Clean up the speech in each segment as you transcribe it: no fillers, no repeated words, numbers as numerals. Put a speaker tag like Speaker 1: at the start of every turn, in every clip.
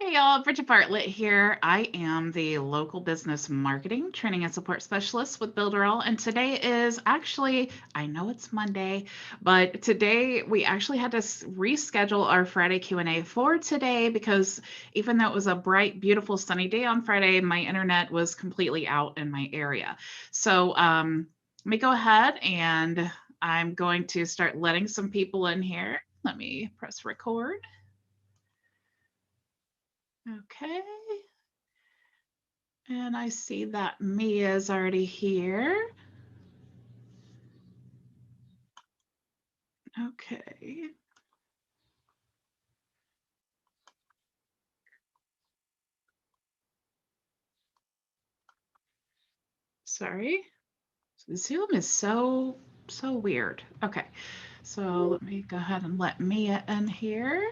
Speaker 1: Hey y'all, Bridget Bartlett here. I am the local business marketing training and support specialist with Builderall. And today is actually, I know it's Monday, but today we actually had to reschedule our Friday Q&A for today because even though it was a bright, beautiful, sunny day on Friday, my internet was completely out in my area. So let me go ahead and I'm going to start letting some people in here. Let me press record. Okay. And I see that Mia is already here. Okay. Sorry. Zoom is so weird. Okay. So let me go ahead and let Mia in here.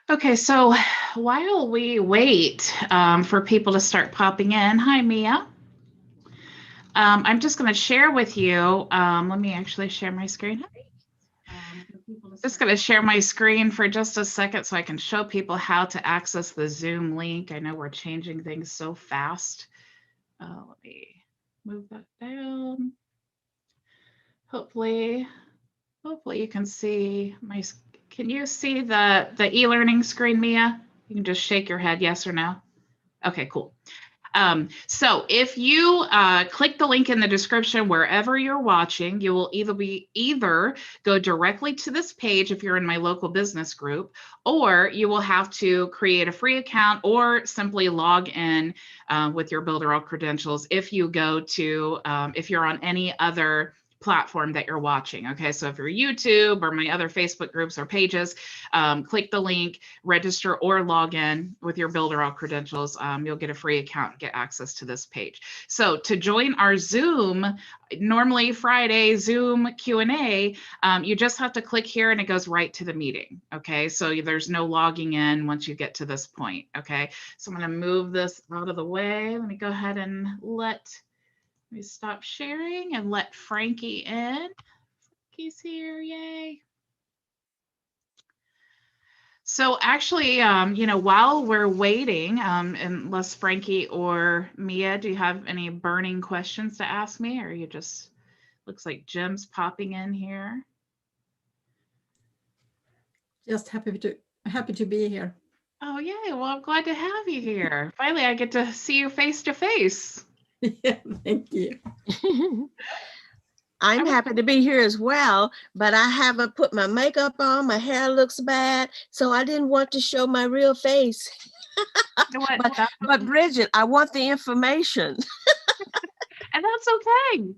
Speaker 1: Okay, so while we wait for people to start popping in, hi Mia. I'm just going to share with you. Let me actually share my screen. Just going to share my screen for just a second so I can show people how to access the Zoom link. I know we're changing things so fast. Let me move that down. Hopefully you can see my. Can you see the e-learning screen, Mia? You can just shake your head, yes or no. Okay, cool. So if you click the link in the description wherever you're watching, you will either go directly to this page if you're in my local business group, or you will have to create a free account or simply log in with your Builderall credentials if you go to, if you're on any other platform that you're watching. Okay, so if you're YouTube or my other Facebook groups or pages, click the link, register or log in with your Builderall credentials. You'll get a free account and get access to this page. So to join our Zoom, normally Friday Zoom Q&A, you just have to click here and it goes right to the meeting. Okay, so there's no logging in once you get to this point. Okay, so I'm going to move this out of the way. Let me go ahead and let me stop sharing and let Frankie in. Frankie's here, yay. So actually, while we're waiting, unless Frankie or Mia, do you have any burning questions to ask me, or you just, looks like Jim's popping in here.
Speaker 2: Just happy to be here.
Speaker 1: Oh, yay. Well, I'm glad to have you here. Finally, I get to see you face to face.
Speaker 2: Yeah, thank you.
Speaker 3: I'm happy to be here as well, but I haven't put my makeup on. My hair looks bad, so I didn't want to show my real face.
Speaker 1: You know what?
Speaker 3: But Bridget, I want the information.
Speaker 1: And that's okay.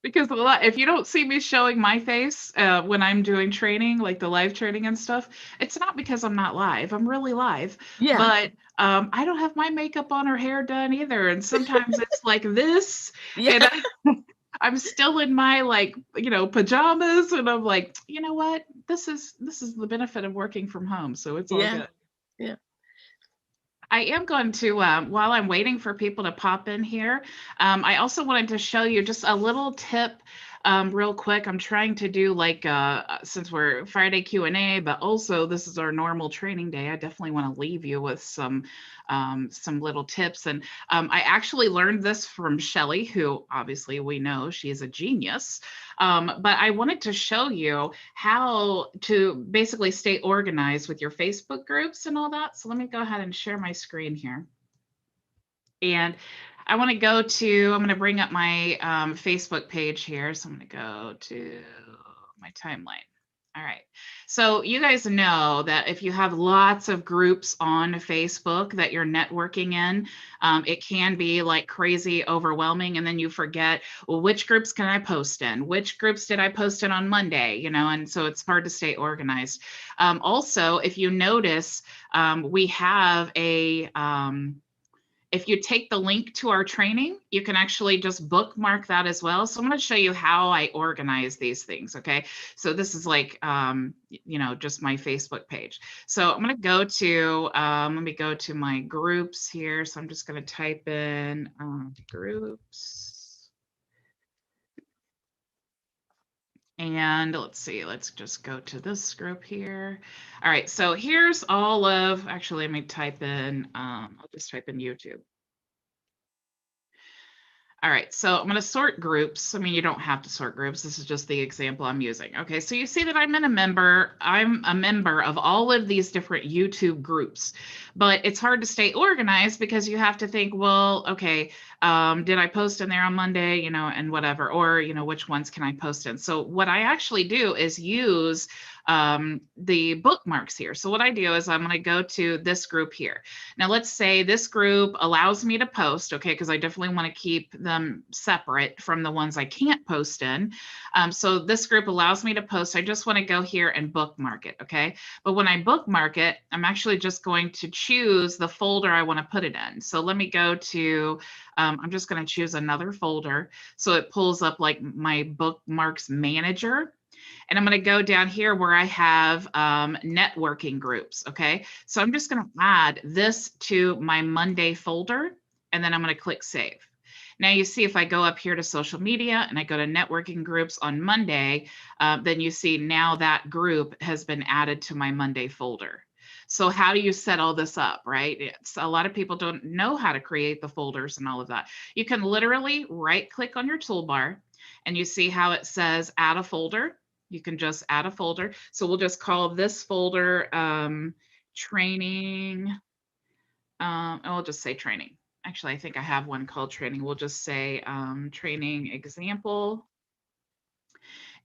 Speaker 1: Because if you don't see me showing my face when I'm doing training, like the live training and stuff, it's not because I'm not live. I'm really live.
Speaker 3: Yeah.
Speaker 1: But I don't have my makeup on or hair done either. And sometimes it's like this.
Speaker 3: Yeah.
Speaker 1: And I'm still in my pajamas. And I'm like, you know what? This is the benefit of working from home. So it's all good.
Speaker 3: Yeah.
Speaker 1: I am going to, while I'm waiting for people to pop in here, I also wanted to show you just a little tip real quick. I'm trying to do since we're Friday Q&A, but also this is our normal training day, I definitely want to leave you with some little tips. And I actually learned this from Shelly, who obviously we know she is a genius. But I wanted to show you how to basically stay organized with your Facebook groups and all that. So let me go ahead and share my screen here. And I want to go to, I'm going to bring up my Facebook page here. So I'm going to go to my timeline. All right. So you guys know that if you have lots of groups on Facebook that you're networking in, it can be like crazy overwhelming. And then you forget, well, which groups can I post in? Which groups did I post in on Monday? And so it's hard to stay organized. Also, if you notice, we have a, if you take the link to our training, you can actually just bookmark that as well. So I'm going to show you how I organize these things. Okay. So this is like, just my Facebook page. So I'm going to go to, let me go to my groups here. So I'm just going to type in groups. And let's see, let's just go to this group here. All right, so here's all of, actually, let me type in, I'll just type in YouTube. All right, so I'm going to sort groups. I mean, you don't have to sort groups. This is just the example I'm using. Okay, so you see that I'm a member of all of these different YouTube groups, but it's hard to stay organized because you have to think, well, okay, did I post in there on Monday, you know, and whatever, or, you know, which ones can I post in? So what I actually do is use the bookmarks here. So what I do is I'm going to go to this group here. Now let's say this group allows me to post, okay, because I definitely want to keep them separate from the ones I can't post in. So this group allows me to post. I just want to go here and bookmark it, okay? But when I bookmark it, I'm actually just going to choose the folder I want to put it in. So let me go to, I'm just going to choose another folder. So it pulls up like my bookmarks manager. And I'm going to go down here where I have networking groups. Okay, so I'm just going to add this to my Monday folder, and then I'm going to click save. Now you see if I go up here to social media and I go to networking groups on Monday, then you see now that group has been added to my Monday folder. So how do you set all this up, right? It's a lot of people don't know how to create the folders and all of that. You can literally right click on your toolbar and you see how it says add a folder. You can just add a folder. So we'll just call this folder training. I'll just say training. Actually, I think I have one called training. We'll just say training example.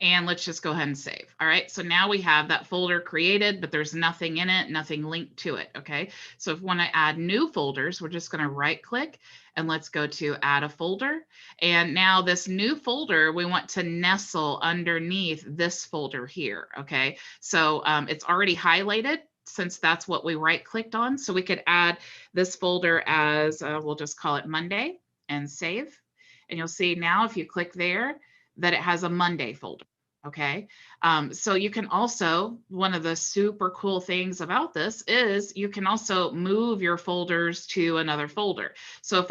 Speaker 1: And let's just go ahead and save. All right, so now we have that folder created, but there's nothing in it, nothing linked to it, okay? So if we want to add new folders, we're just going to right click and let's go to add a folder. And now this new folder, we want to nestle underneath this folder here, okay? So it's already highlighted since that's what we right clicked on. So we could add this folder as, we'll just call it Monday and save. And you'll see now if you click there, that it has a Monday folder. Okay, so you can also, one of the super cool things about this is you can also move your folders to another folder. So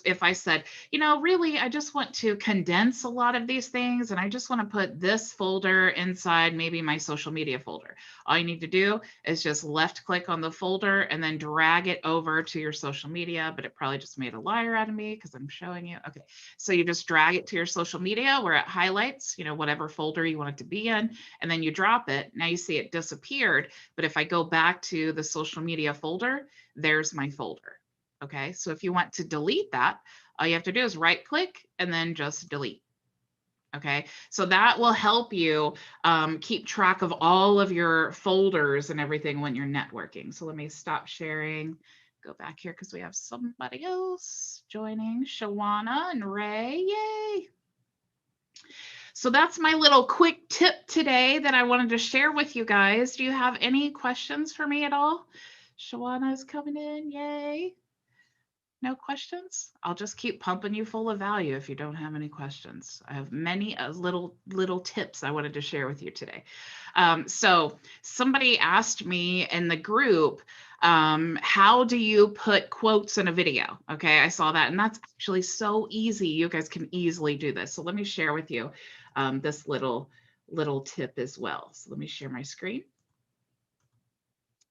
Speaker 1: if I said, you know, really, I just want to condense a lot of these things and I just want to put this folder inside maybe my social media folder. All you need to do is just left click on the folder and then drag it over to your social media, but it probably just made a liar out of me because I'm showing you. Okay, so you just drag it to your social media where it highlights, you know, whatever folder you want it to be in, and then you drop it. Now you see it disappeared, but if I go back to the social media folder, there's my folder. Okay, so if you want to delete that, all you have to do is right click and then just delete. Okay, so that will help you keep track of all of your folders and everything when you're networking. So let me stop sharing, go back here because we have somebody else joining, Shawana and Ray, yay. So that's my little quick tip today that I wanted to share with you guys. Do you have any questions for me at all? Shawana is coming in, yay. No questions? I'll just keep pumping you full of value if you don't have any questions. I have many little tips I wanted to share with you today. So somebody asked me in the group, how do you put quotes in a video? Okay, I saw that, and that's actually so easy. You guys can easily do this. So let me share with you this little tip as well. So let me share my screen.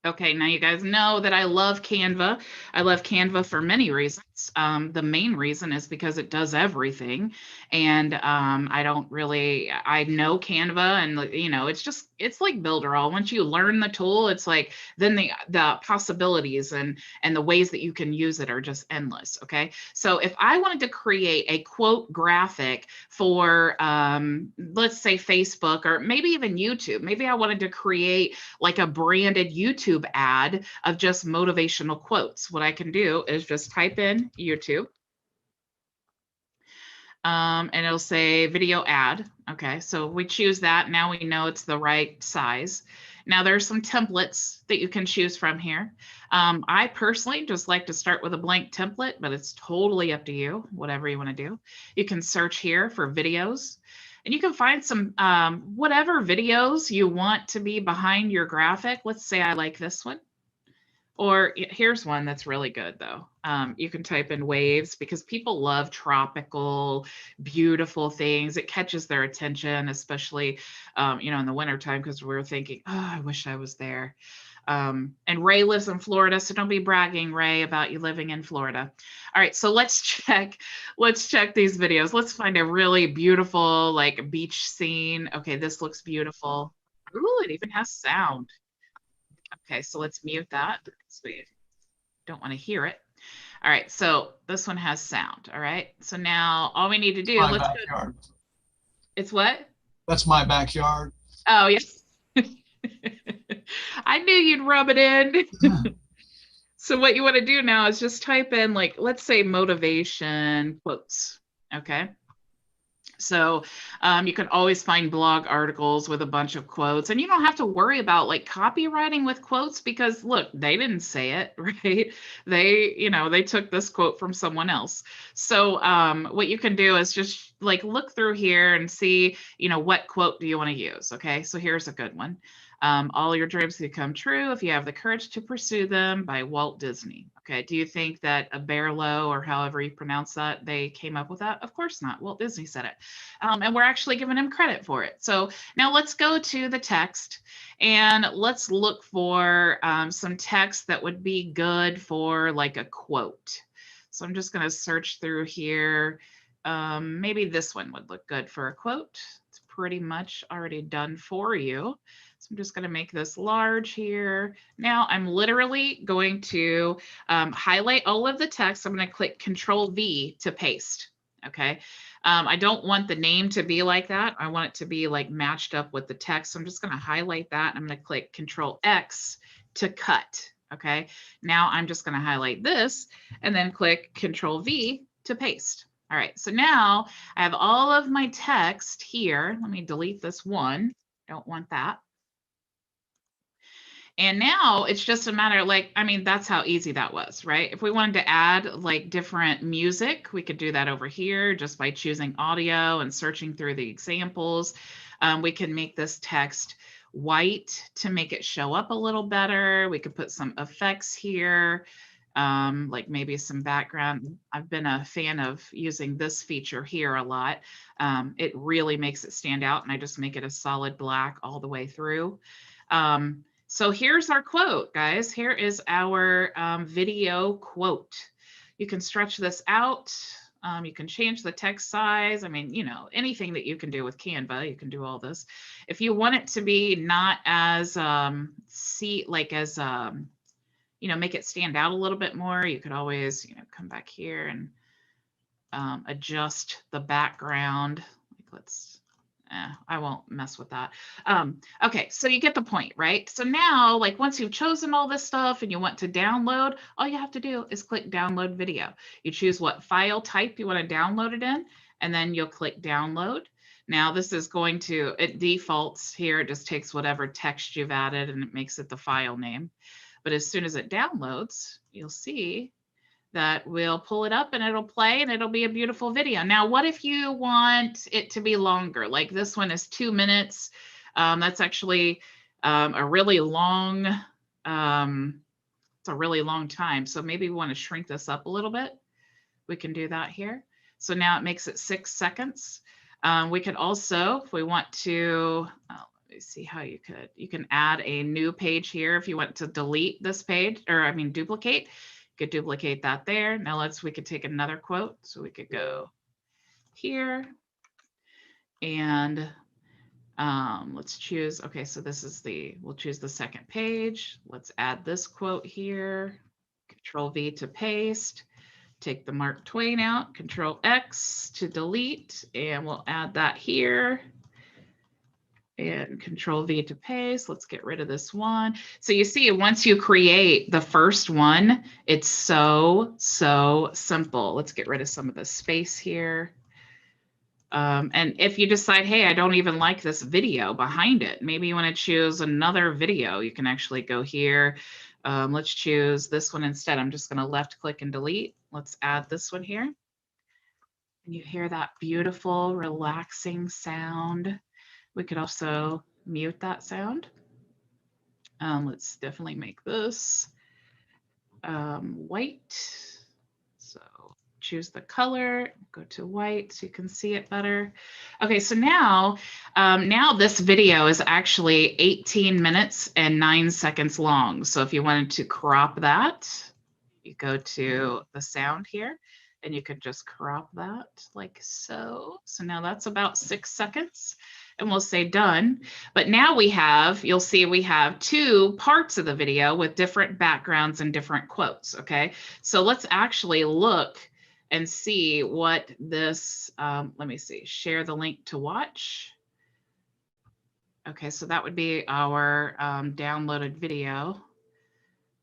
Speaker 1: Okay, now you guys know that I love Canva. I love Canva for many reasons. The main reason is because it does everything. And I know Canva, and you know, it's like Builderall. Once you learn the tool, it's like then the possibilities and the ways that you can use it are just endless. Okay, so if I wanted to create a quote graphic for let's say Facebook or maybe even YouTube, maybe I wanted to create like a branded YouTube ad of just motivational quotes. What I can do is just type in YouTube and it'll say video ad. Okay, so we choose that. Now we know it's the right size. Now there's some templates that you can choose from here. I personally just like to start with a blank template, but it's totally up to you, whatever you want to do. You can search here for videos. And you can find some whatever videos you want to be behind your graphic. Let's say I like this one. Or here's one that's really good though. You can type in waves because people love tropical, beautiful things. It catches their attention, especially, you know, in the wintertime because we're thinking, oh, I wish I was there. And Ray lives in Florida, so don't be bragging, Ray, about you living in Florida. All right, so let's check these videos. Let's find a really beautiful like beach scene. Okay, this looks beautiful. Ooh, it even has sound. Okay, so let's mute that because we don't want to hear it. All right, so this one has sound. All right, so now all we need to do,
Speaker 4: My
Speaker 1: let's
Speaker 4: backyard.
Speaker 1: go. It's what?
Speaker 4: That's my backyard.
Speaker 1: Oh, yes. I knew you'd rub it in. So what you want to do now is just type in, like, let's say motivation quotes. Okay. So you can always find blog articles with a bunch of quotes, and you don't have to worry about like copywriting with quotes because look, they didn't say it, right? They, you know, they took this quote from someone else. So what you can do is just like look through here and see, you know, what quote do you want to use? Okay, so here's a good one. All your dreams can come true if you have the courage to pursue them, by Walt Disney. Okay, do you think that a Barlow, or however you pronounce that, they came up with that? Of course not. Walt Disney said it. And we're actually giving him credit for it. So now let's go to the text and let's look for some text that would be good for like a quote. So I'm just going to search through here. Maybe this one would look good for a quote. It's pretty much already done for you. So I'm just going to make this large here. Now I'm literally going to highlight all of the text. I'm going to click Control V to paste. Okay. I don't want the name to be like that. I want it to be like matched up with the text. So I'm just going to highlight that. I'm going to click Control X to cut. Okay. Now I'm just going to highlight this and then click Control V to paste. All right. So now I have all of my text here. Let me delete this one. Don't want that. And now it's just a matter of like, I mean, that's how easy that was, right? If we wanted to add like different music, we could do that over here just by choosing audio and searching through the examples. We can make this text white to make it show up a little better. We could put some effects here, like maybe some background. I've been a fan of using this feature here a lot. It really makes it stand out, and I just make it a solid black all the way through. So here's our quote, guys. Here is our video quote. You can stretch this out. You can change the text size. I mean, you know, anything that you can do with Canva, you can do all this. If you want it to be not as, you know, make it stand out a little bit more, you could always, you know, come back here and adjust the background. Like let's, I won't mess with that. Okay, so you get the point, right? So now, like once you've chosen all this stuff and you want to download, all you have to do is click download video. You choose what file type you want to download it in, and then you'll click download. Now this is going to, it defaults here, it just takes whatever text you've added and it makes it the file name. But as soon as it downloads, you'll see that we'll pull it up and it'll play and it'll be a beautiful video. Now, what if you want it to be longer? Like this one is 2 minutes. That's actually a really long, it's a really long time. So maybe we want to shrink this up a little bit. We can do that here. So now it makes it 6 seconds. We could also, if we want to, let me see how you can add a new page here if you want to delete this page, or I mean duplicate. Could duplicate that there. Now we could take another quote. So we could go here and let's choose, okay, so this is we'll choose the second page. Let's add this quote here. Control V to paste. Take the Mark Twain out, Control X to delete, and we'll add that here. And Control V to paste. Let's get rid of this one. So you see, once you create the first one, it's so simple. Let's get rid of some of the space here. And if you decide, hey, I don't even like this video behind it, maybe you want to choose another video, you can actually go here. Let's choose this one instead. I'm just going to left click and delete. Let's add this one here. And you hear that beautiful, relaxing sound. We could also mute that sound. Let's definitely make this white. So choose the color, go to white so you can see it better. Okay, so now this video is actually 18 minutes and 9 seconds long. So if you wanted to crop that, you go to the sound here and you could just crop that like so. So now that's about 6 seconds and we'll say done. But now we have, you'll see we have 2 parts of the video with different backgrounds and different quotes, okay? So let's actually look and see what this, let me see, share the link to watch. Okay, so that would be our downloaded video.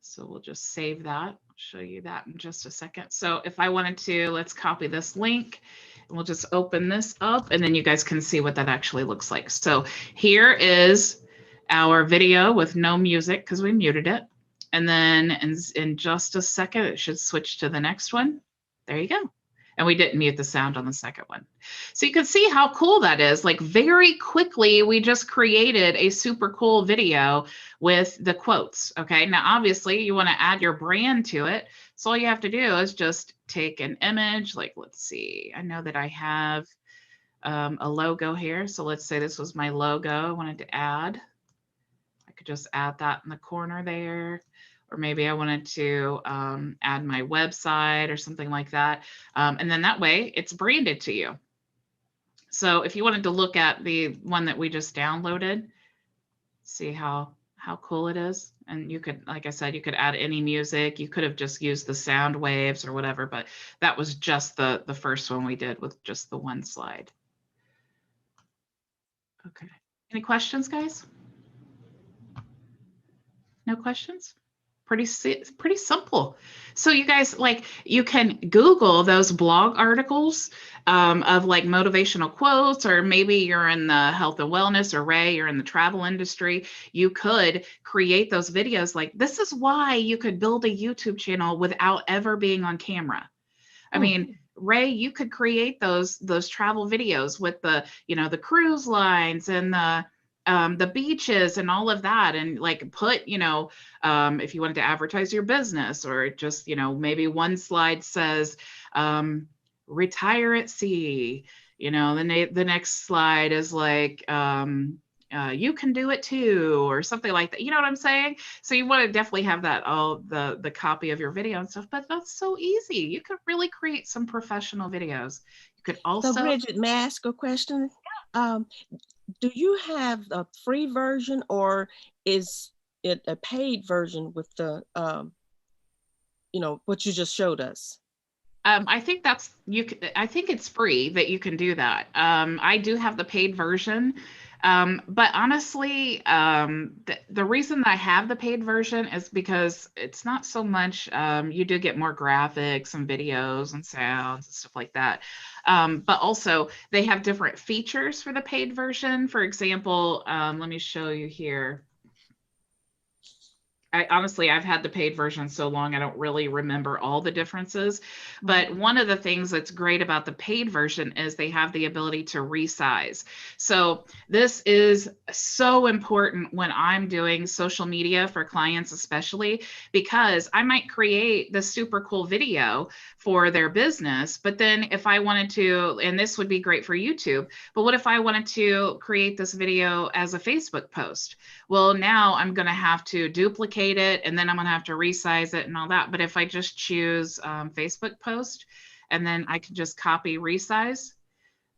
Speaker 1: So we'll just save that. I'll show you that in just a second. So if I wanted to, let's copy this link and we'll just open this up and then you guys can see what that actually looks like. So here is our video with no music because we muted it. And then in just a second, it should switch to the next one. There you go. And we didn't mute the sound on the second one. So you can see how cool that is. Like very quickly, we just created a super cool video with the quotes. Okay, now obviously you want to add your brand to it. So all you have to do is just take an image. Like, let's see, I know that I have a logo here. So let's say this was my logo I wanted to add. I could just add that in the corner there. Or maybe I wanted to add my website or something like that. And then that way it's branded to you. So if you wanted to look at the one that we just downloaded, see how cool it is. And you could, like I said, you could add any music. You could have just used the sound waves or whatever, but that was just the first one we did with just the one slide. Okay. Any questions, guys? No questions? Pretty simple. So you guys, like, you can Google those blog articles of like motivational quotes, or maybe you're in the health and wellness, or Ray, you're in the travel industry. You could create those videos. Like, this is why you could build a YouTube channel without ever being on camera. I mean, Ray, you could create those travel videos with the, you know, the cruise lines and the beaches and all of that, and like put, you know, if you wanted to advertise your business, or just, you know, maybe one slide says retire at sea, you know, the next slide is like you can do it too, or something like that. You know what I'm saying? So you want to definitely have that, all the copy of your video and stuff, but that's so easy. You could really create some professional videos. You could also—
Speaker 3: So Bridget, may I ask a question? Do you have a free version, or is it a paid version with the, you know, what you just showed us?
Speaker 1: I think that's, I think it's free that you can do that. I do have the paid version. But honestly, the reason that I have the paid version is because it's not so much, you do get more graphics and videos and sounds and stuff like that. But also they have different features for the paid version. For example, let me show you here. Honestly, I've had the paid version so long, I don't really remember all the differences. But one of the things that's great about the paid version is they have the ability to resize. So this is so important when I'm doing social media for clients, especially because I might create the super cool video for their business. But then if I wanted to, and this would be great for YouTube, but what if I wanted to create this video as a Facebook post? Well, now I'm going to have to duplicate it, and then I'm going to have to resize it and all that. But if I just choose Facebook post, and then I can just copy resize,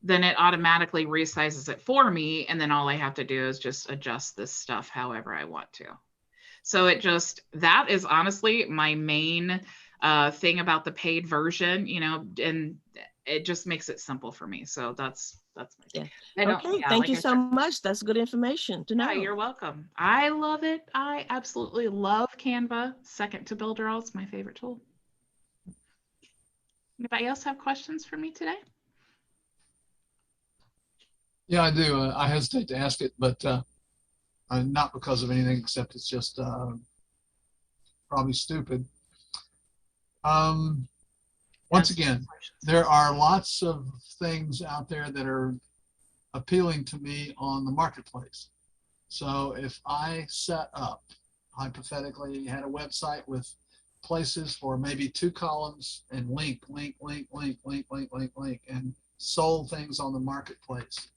Speaker 1: then it automatically resizes it for me. And then all I have to do is just adjust this stuff however I want to. So it just, that is honestly my main thing about the paid version, you know, and it just makes it simple for me. So that's my thing.
Speaker 3: Okay, thank you so much. That's good information to know.
Speaker 1: Yeah, you're welcome. I love it. I absolutely love Canva. Second to Builderall, it's my favorite tool. Anybody else have questions for me today?
Speaker 4: Yeah, I do. I hesitate to ask it, but not because of anything, except it's just probably stupid. Once again, there are lots of things out there that are appealing to me on the marketplace. So if I set up, hypothetically, had a website with places for maybe 2 columns and link, and sold things on the marketplace.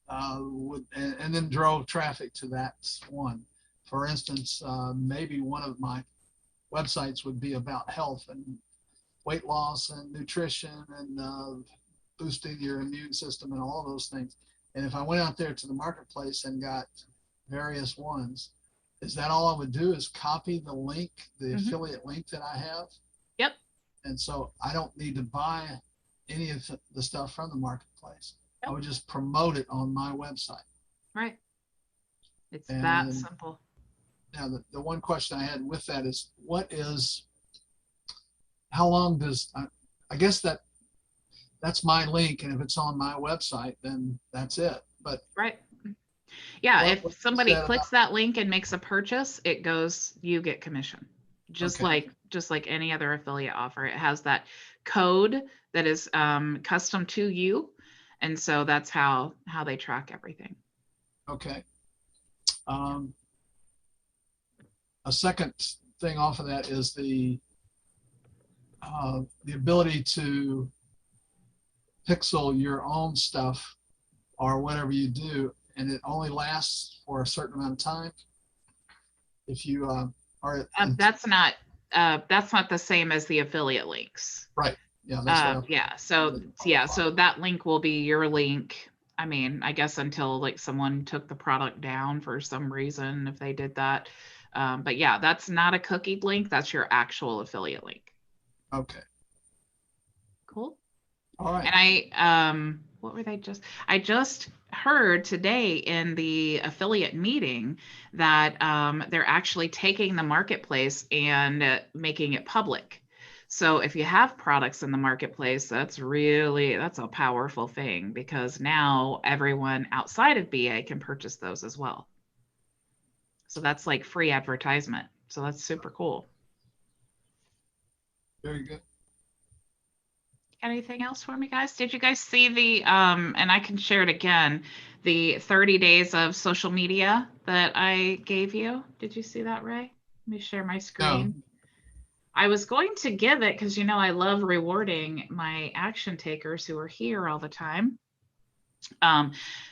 Speaker 4: And then drove traffic to that one. For instance, maybe one of my websites would be about health and weight loss and nutrition and boosting your immune system and all those things. And if I went out there to the marketplace and got various ones, is that all I would do is copy the link, the affiliate link that I have?
Speaker 1: Yep.
Speaker 4: And so I don't need to buy any of the stuff from the marketplace. I would just promote it on my website.
Speaker 1: Right. It's
Speaker 4: And
Speaker 1: that simple.
Speaker 4: Now, the one question I had with that is, how long does, I guess that's my link, and if it's on my website, then that's it. But
Speaker 1: right. Yeah,
Speaker 4: what
Speaker 1: if somebody
Speaker 4: said
Speaker 1: clicks that link and makes a purchase, it goes, you get commission. Just
Speaker 4: Okay.
Speaker 1: like any other affiliate offer. It has that code that is custom to you. And so that's how they track everything.
Speaker 4: Okay. A second thing off of that is the ability to pixel your own stuff or whatever you do, and it only lasts for a certain amount of time. If you are
Speaker 1: that's not the same as the affiliate links.
Speaker 4: right. Yeah, that's what
Speaker 1: yeah. So that link will be your link. I mean, I guess until like someone took the product down for some reason, if they did that. But yeah, that's not a cookied link. That's your actual affiliate link.
Speaker 4: Okay.
Speaker 1: Cool.
Speaker 4: All right.
Speaker 1: And I just heard today in the affiliate meeting that they're actually taking the marketplace and making it public. So if you have products in the marketplace, that's a powerful thing, because now everyone outside of BA can purchase those as well. So that's like free advertisement. So that's super cool.
Speaker 4: Very good.
Speaker 1: Anything else for me, guys? Did you guys see the, and I can share it again, the 30 days of social media that I gave you? Did you see that, Ray? Let me share my screen.
Speaker 4: No.
Speaker 1: I was going to give it because, I love rewarding my action takers who are here all the time.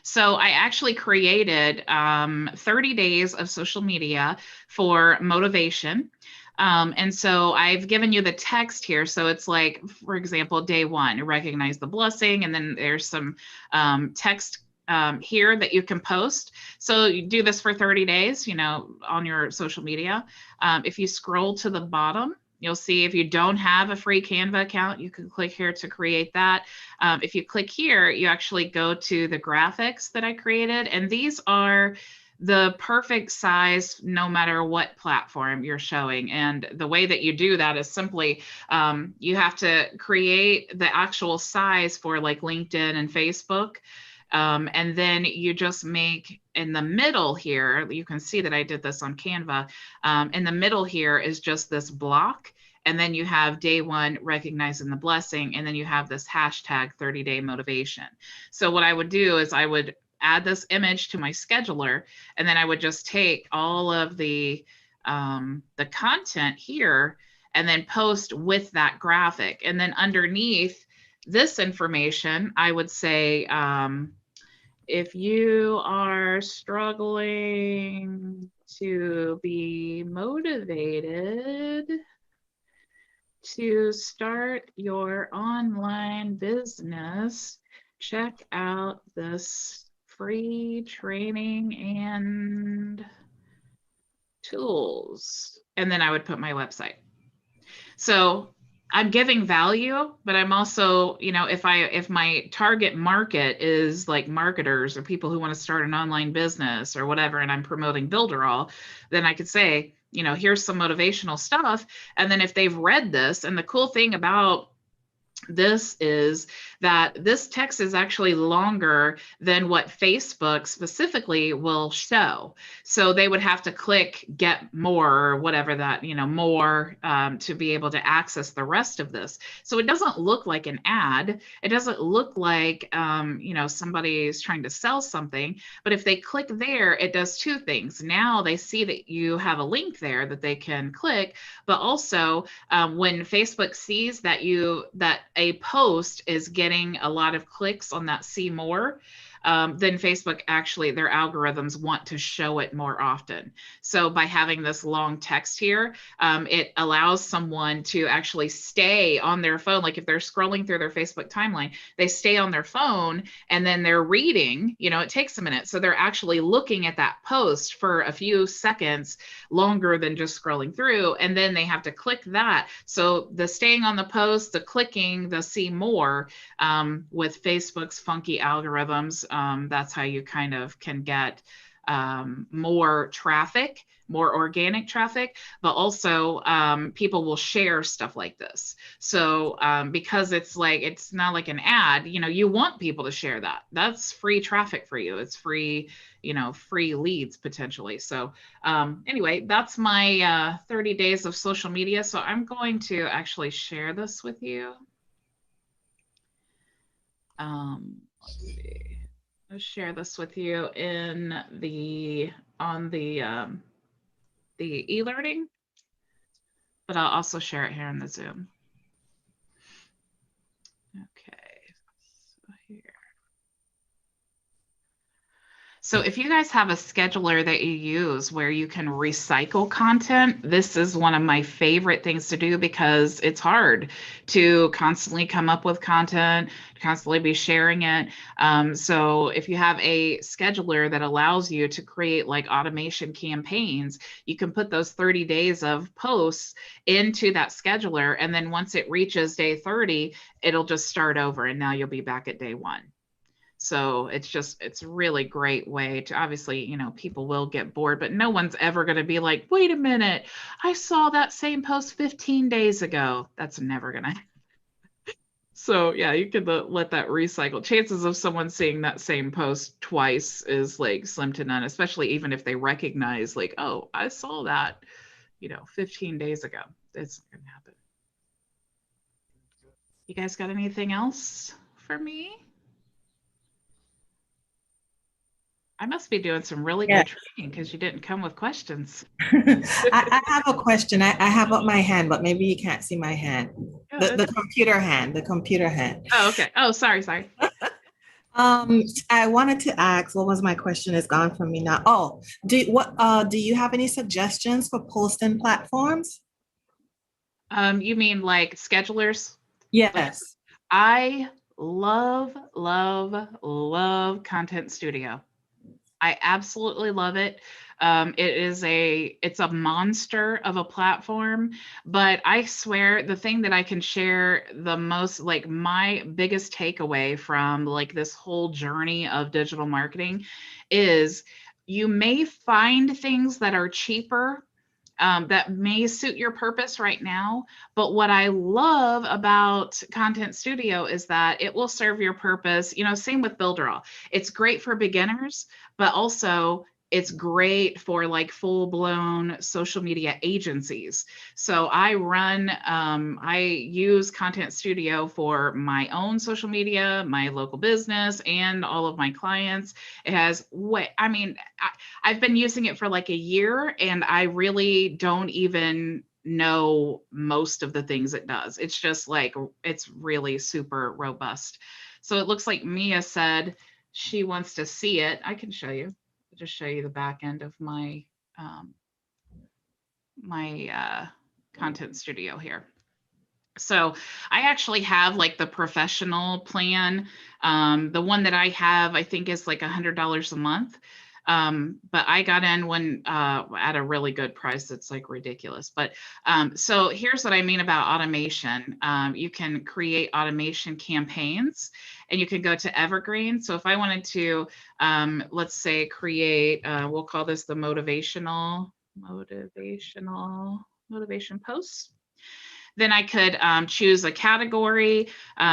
Speaker 1: So I actually created 30 days of social media for motivation. And so I've given you the text here. So it's like, for example, day 1, recognize the blessing. And then there's some text here that you can post. So you do this for 30 days, on your social media. If you scroll to the bottom, you'll see if you don't have a free Canva account, you can click here to create that. If you click here, you actually go to the graphics that I created. And these are the perfect size, no matter what platform you're showing. And the way that you do that is simply, you have to create the actual size for like LinkedIn and Facebook. And then you just make in the middle here, you can see that I did this on Canva. In the middle here is just this block. And then you have day 1, recognizing the blessing. And then you have this hashtag 30-day motivation. So what I would do is I would add this image to my scheduler, and then I would just take all of the content here and then post with that graphic. And then underneath this information, I would say, if you are struggling to be motivated to start your online business, check out this free training and tools. And then I would put my website. So I'm giving value, but I'm also, if my target market is like marketers or people who want to start an online business or whatever, and I'm promoting Builderall, then I could say, here's some motivational stuff. And then if they've read this, and the cool thing about this is that this text is actually longer than what Facebook specifically will show. So they would have to click get more or whatever that, more to be able to access the rest of this. So it doesn't look like an ad. It doesn't look like, somebody is trying to sell something. But if they click there, it does two things. Now they see that you have a link there that they can click, but also when Facebook sees that a post is getting a lot of clicks on that see more, then Facebook actually, their algorithms want to show it more often. So by having this long text here, it allows someone to actually stay on their phone. Like if they're scrolling through their Facebook timeline, they stay on their phone and then they're reading, it takes a minute. So they're actually looking at that post for a few seconds longer than just scrolling through. And then they have to click that. So the staying on the post, the clicking, the see more, with Facebook's funky algorithms, that's how you kind of can get more traffic, more organic traffic, but also people will share stuff like this. So because it's not like an ad, you want people to share that. That's free traffic for you. It's free, free leads potentially. So anyway, that's my 30 days of social media. So I'm going to actually share this with you. Let's see. I'll share this with you on the e-learning, but I'll also share it here in the Zoom. Okay, so here. So if you guys have a scheduler that you use where you can recycle content, this is one of my favorite things to do because it's hard to constantly come up with content, to constantly be sharing it. So if you have a scheduler that allows you to create like automation campaigns, you can put those 30 days of posts into that scheduler. And then once it reaches day 30, it'll just start over and now you'll be back at day 1. So it's a really great way to, obviously, people will get bored, but no one's ever going to be like, wait a minute, I saw that same post 15 days ago. That's never going to happen. So yeah, you could let that recycle. Chances of someone seeing that same post twice is like slim to none, especially even if they recognize like, oh, I saw that, 15 days ago. It's not going to happen. You guys got anything else for me? I must be doing some really good training because you didn't come with questions.
Speaker 5: I have a question. I have up my hand, but maybe you can't see my hand. The computer hand,
Speaker 1: Oh, okay. Oh, sorry.
Speaker 5: I wanted to ask, what was my question? It's gone from me now. Oh, do you have any suggestions for posting platforms?
Speaker 1: You mean like schedulers?
Speaker 5: Yes.
Speaker 1: I love ContentStudio. I absolutely love it. It's a monster of a platform, but I swear the thing that I can share the most, like my biggest takeaway from like this whole journey of digital marketing is you may find things that are cheaper that may suit your purpose right now. But what I love about ContentStudio is that it will serve your purpose. Same with Builderall. It's great for beginners, but also it's great for like full-blown social media agencies. So I use ContentStudio for my own social media, my local business, and all of my clients. It has I've been using it for like a year and I really don't even know most of the things it does. It's just like, it's really super robust. So it looks like Mia said she wants to see it. I can show you. I'll just show you the back end of my ContentStudio here. So I actually have like the professional plan. The one that I have, I think is like $100 a month. But I got in when at a really good price. It's like ridiculous. But so here's what I mean about automation. You can create automation campaigns and you can go to Evergreen. So if I wanted to, let's say create, we'll call this the motivation posts. Then I could choose a category.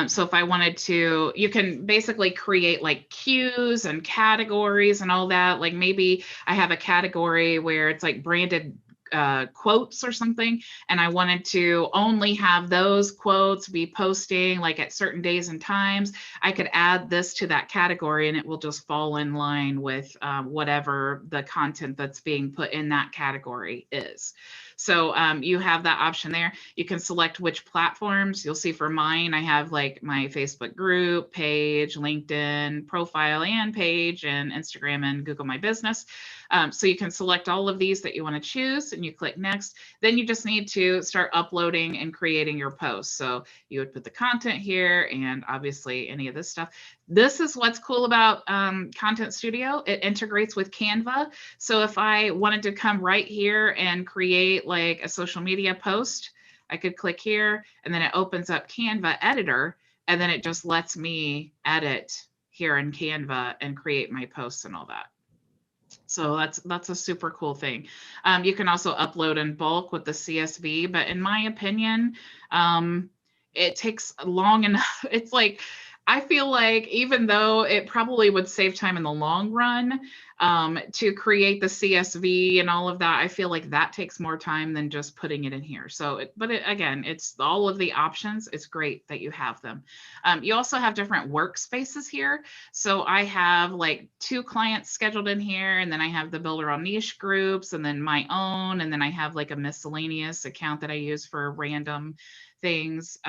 Speaker 1: So if I wanted to, you can basically create like cues and categories and all that. Like maybe I have a category where it's like branded quotes or something, and I wanted to only have those quotes be posting like at certain days and times. I could add this to that category and it will just fall in line with whatever the content that's being put in that category is. So you have that option there. You can select which platforms. You'll see for mine, I have like my Facebook group, page, LinkedIn, profile and page, and Instagram and Google My Business. So you can select all of these that you want to choose and you click next. Then you just need to start uploading and creating your posts. So you would put the content here and obviously any of this stuff. This is what's cool about ContentStudio. It integrates with Canva. So if I wanted to come right here and create like a social media post, I could click here and then it opens up Canva editor and then it just lets me edit here in Canva and create my posts and all that. So that's a super cool thing. You can also upload in bulk with the CSV, but in my opinion, it takes long enough. It's like, I feel like even though it probably would save time in the long run to create the CSV and all of that, I feel like that takes more time than just putting it in here. So, again, it's all of the options. It's great that you have them. You also have different workspaces here. So I have like 2 clients scheduled in here, and then I have the Builderall niche groups, and then my own, and then I have like a miscellaneous account that I use for random things.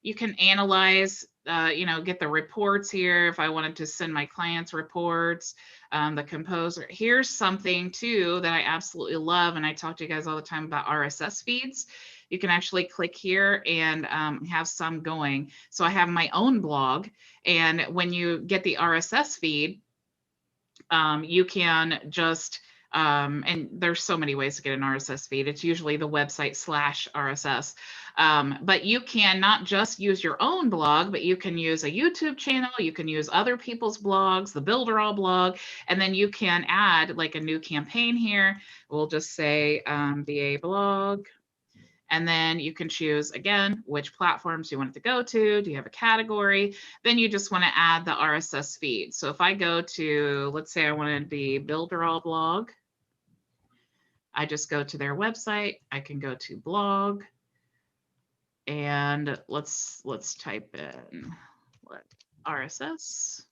Speaker 1: You can analyze, get the reports here if I wanted to send my clients reports, the composer. Here's something too that I absolutely love, and I talk to you guys all the time about RSS feeds. You can actually click here and have some going. So I have my own blog, and when you get the RSS feed, you can just and there's so many ways to get an RSS feed. It's usually the website /RSS. But you can not just use your own blog, but you can use a YouTube channel. You can use other people's blogs, the Builderall blog, and then you can add like a new campaign here. We'll just say BA blog. And then you can choose, again, which platforms you want it to go to. Do you have a category? Then you just want to add the RSS feed. So if I go to, let's say I wanted the Builderall blog, I just go to their website. I can go to blog, and let's type in RSS.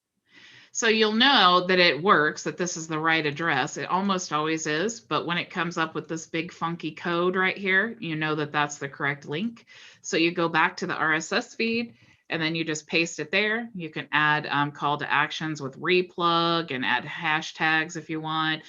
Speaker 1: So you'll know that it works, that this is the right address. It almost always is, but when it comes up with this big funky code right here, you know that that's the correct link. So you go back to the RSS feed, and then you just paste it there. You can add call to actions with replug and add hashtags if you want.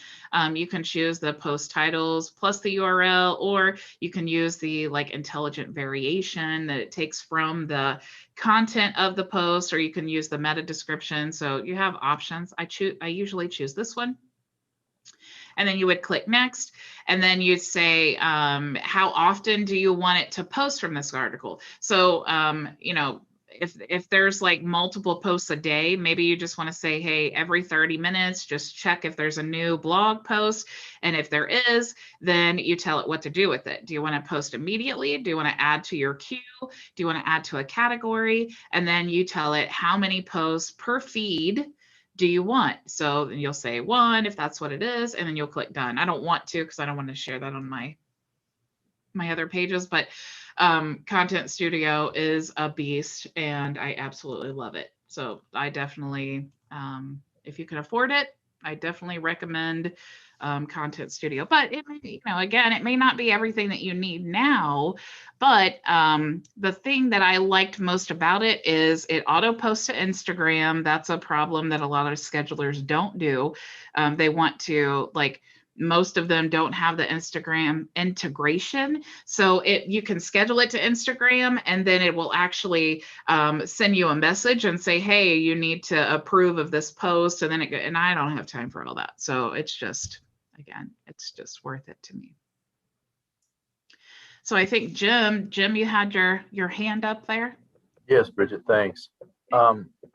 Speaker 1: You can choose the post titles plus the URL, or you can use the like intelligent variation that it takes from the content of the post, or you can use the meta description. So you have options. I usually choose this one. And then you would click next, and then you'd say, how often do you want it to post from this article? So, if there's like multiple posts a day, maybe you just want to say, hey, every 30 minutes, just check if there's a new blog post. And if there is, then you tell it what to do with it. Do you want to post immediately? Do you want to add to your queue? Do you want to add to a category? And then you tell it how many posts per feed do you want? So you'll say 1 if that's what it is, and then you'll click done. I don't want to, because I don't want to share that on my other pages, but ContentStudio is a beast and I absolutely love it. So I definitely, if you can afford it, I definitely recommend ContentStudio. But it may be, again, it may not be everything that you need now, but the thing that I liked most about it is it auto posts to Instagram. That's a problem that a lot of schedulers don't do. They want to, like, most of them don't have the Instagram integration. So you can schedule it to Instagram, and then it will actually send you a message and say, hey, you need to approve of this post. And then and I don't have time for all that. So it's just, again, it's just worth it to me. So I think Jim, you had your hand up there.
Speaker 6: Yes, Bridget, thanks.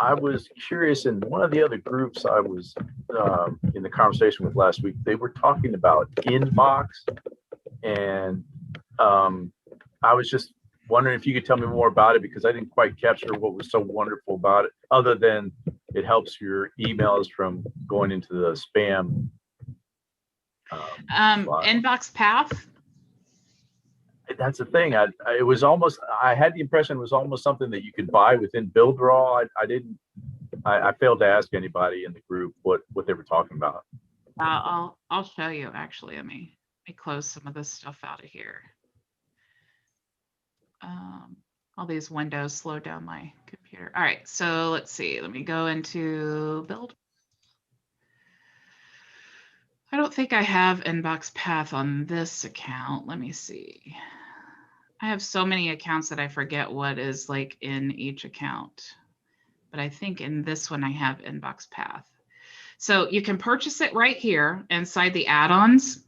Speaker 6: I was curious, in one of the other groups I was in the conversation with last week, they were talking about inbox, and I was just wondering if you could tell me more about it, because I didn't quite capture what was so wonderful about it, other than it helps your emails from going into the spam. Slot.
Speaker 1: Inbox path.
Speaker 6: That's the thing. It was almost, I had the impression it was almost something that you could buy within Builderall. I failed to ask anybody in the group what they were talking about.
Speaker 1: I'll show you actually. Let me close some of this stuff out of here. All these windows slow down my computer. All right, so let's see. Let me go into Build. I don't think I have inbox path on this account. Let me see. I have so many accounts that I forget what is like in each account. But I think in this one I have inbox path. So you can purchase it right here inside the add-ons.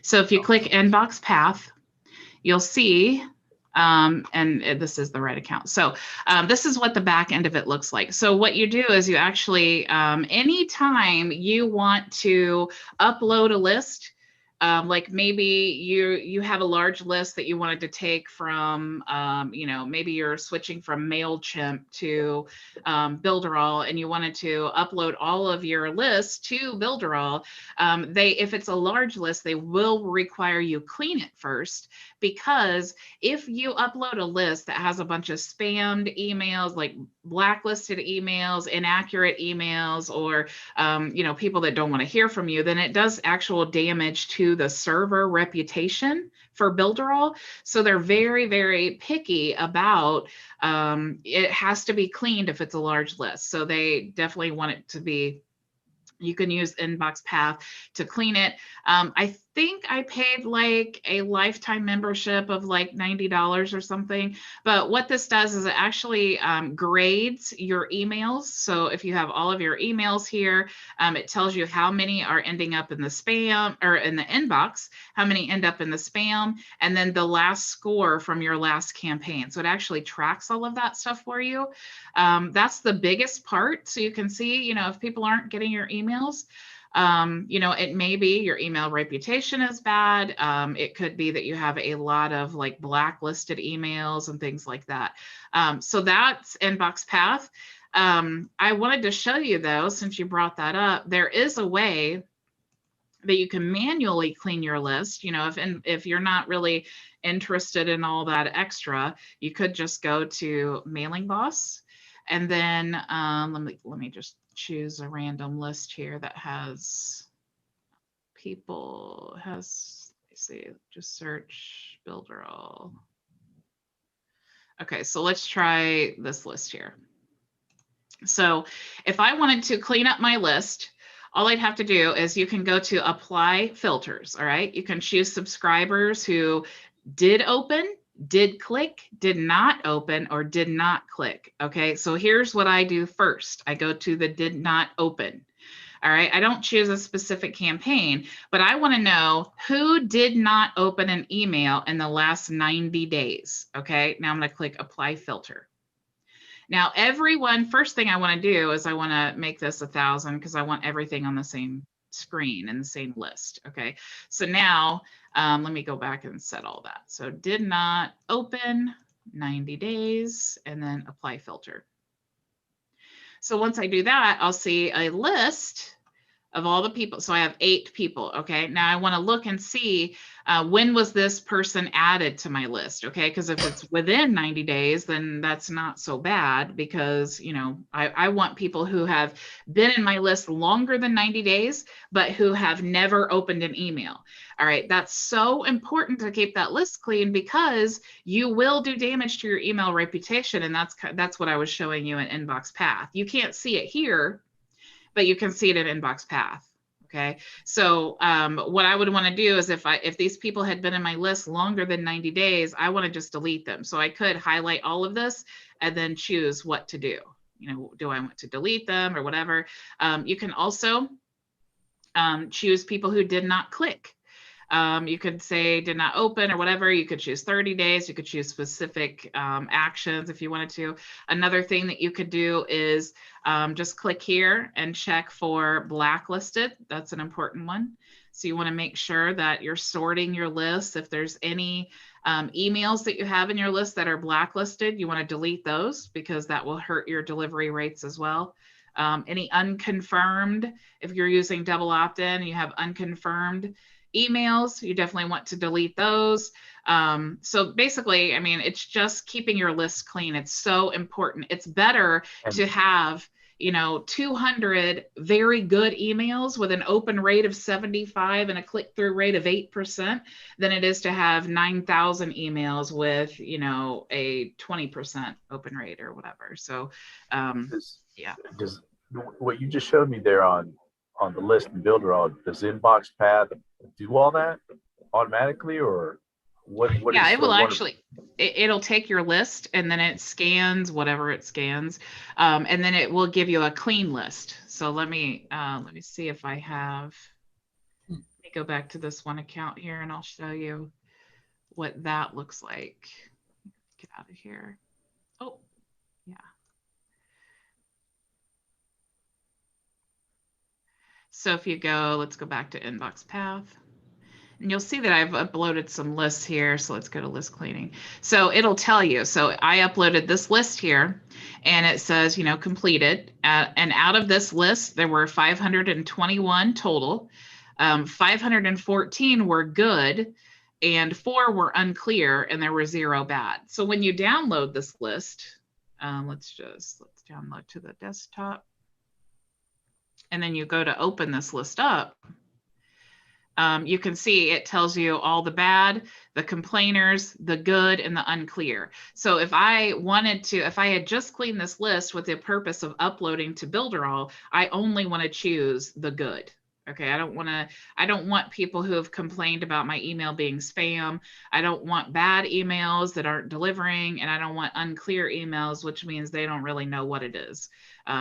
Speaker 1: So if you click inbox path, you'll see, and this is the right account. So this is what the back end of it looks like. So what you do is you actually, anytime you want to upload a list, like maybe you have a large list that you wanted to take from, maybe you're switching from MailChimp to Builderall, and you wanted to upload all of your lists to Builderall. If it's a large list, they will require you clean it first, because if you upload a list that has a bunch of spammed emails, like blacklisted emails, inaccurate emails, or people that don't want to hear from you, then it does actual damage to the server reputation for Builderall. So they're very, very picky about it has to be cleaned if it's a large list. So they definitely want it to be, you can use inbox path to clean it. I think I paid like a lifetime membership of like $90 or something. But what this does is it actually grades your emails. So if you have all of your emails here, it tells you how many are ending up in the spam or in the inbox, how many end up in the spam, and then the last score from your last campaign. So it actually tracks all of that stuff for you. That's the biggest part. So you can see, if people aren't getting your emails, it may be your email reputation is bad. It could be that you have a lot of like blacklisted emails and things like that. So that's inbox path. I wanted to show you though, since you brought that up, there is a way that you can manually clean your list. If you're not really interested in all that extra, you could just go to Mailing Boss. And then let me just choose a random list here that has people, let's see, just search Builderall. Okay, so let's try this list here. So if I wanted to clean up my list, all I'd have to do is you can go to apply filters, all right? You can choose subscribers who did open, did click, did not open, or did not click. Okay, so here's what I do first. I go to the did not open. All right, I don't choose a specific campaign, but I want to know who did not open an email in the last 90 days. Okay, now I'm going to click apply filter. Now, first thing I want to do is I want to make this 1,000 because I want everything on the same screen in the same list. Okay, so now let me go back and set all that. So did not open 90 days and then apply filter. So once I do that, I'll see a list of all the people. So I have 8 people. Okay, now I want to look and see when was this person added to my list. Okay, because if it's within 90 days, then that's not so bad, because I want people who have been in my list longer than 90 days, but who have never opened an email. All right, that's so important to keep that list clean, because you will do damage to your email reputation, and that's what I was showing you in inbox path. You can't see it here, but you can see it in inbox path. Okay, so what I would want to do is if these people had been in my list longer than 90 days, I want to just delete them. So I could highlight all of this and then choose what to do. Do I want to delete them or whatever? You can also choose people who did not click. You could say did not open or whatever. You could choose 30 days. You could choose specific actions if you wanted to. Another thing that you could do is just click here and check for blacklisted. That's an important one. So you want to make sure that you're sorting your list. If there's any Emails that you have in your list that are blacklisted, you want to delete those because that will hurt your delivery rates as well. Any unconfirmed, if you're using double opt-in and you have unconfirmed emails, you definitely want to delete those. So basically, I mean, it's just keeping your list clean. It's so important. It's better to have, 200 very good emails with an open rate of 75 and a click-through rate of 8% than it is to have 9,000 emails with, a 20% open rate or whatever. So, yeah.
Speaker 6: Does what you just showed me there on the list in Builderall, does Inbox Path do all that automatically, or what?
Speaker 1: Yeah, it will actually. It'll take your list and then it scans whatever it scans, and then it will give you a clean list. So let me see if I have. Let me go back to this one account here, and I'll show you what that looks like. Get out of here. Oh, yeah. So if you go, let's go back to Inbox Path. And you'll see that I've uploaded some lists here. So let's go to list cleaning. So it'll tell you. So I uploaded this list here and it says, completed. And out of this list, there were 521 total. 514 were good and 4 were unclear and there were 0 bad. So when you download this list, let's download to the desktop. And then you go to open this list up. You can see it tells you all the bad, the complainers, the good, and the unclear. So if I had just cleaned this list with the purpose of uploading to Builderall, I only want to choose the good. Okay, I don't want people who have complained about my email being spam. I don't want bad emails that aren't delivering, and I don't want unclear emails, which means they don't really know what it is.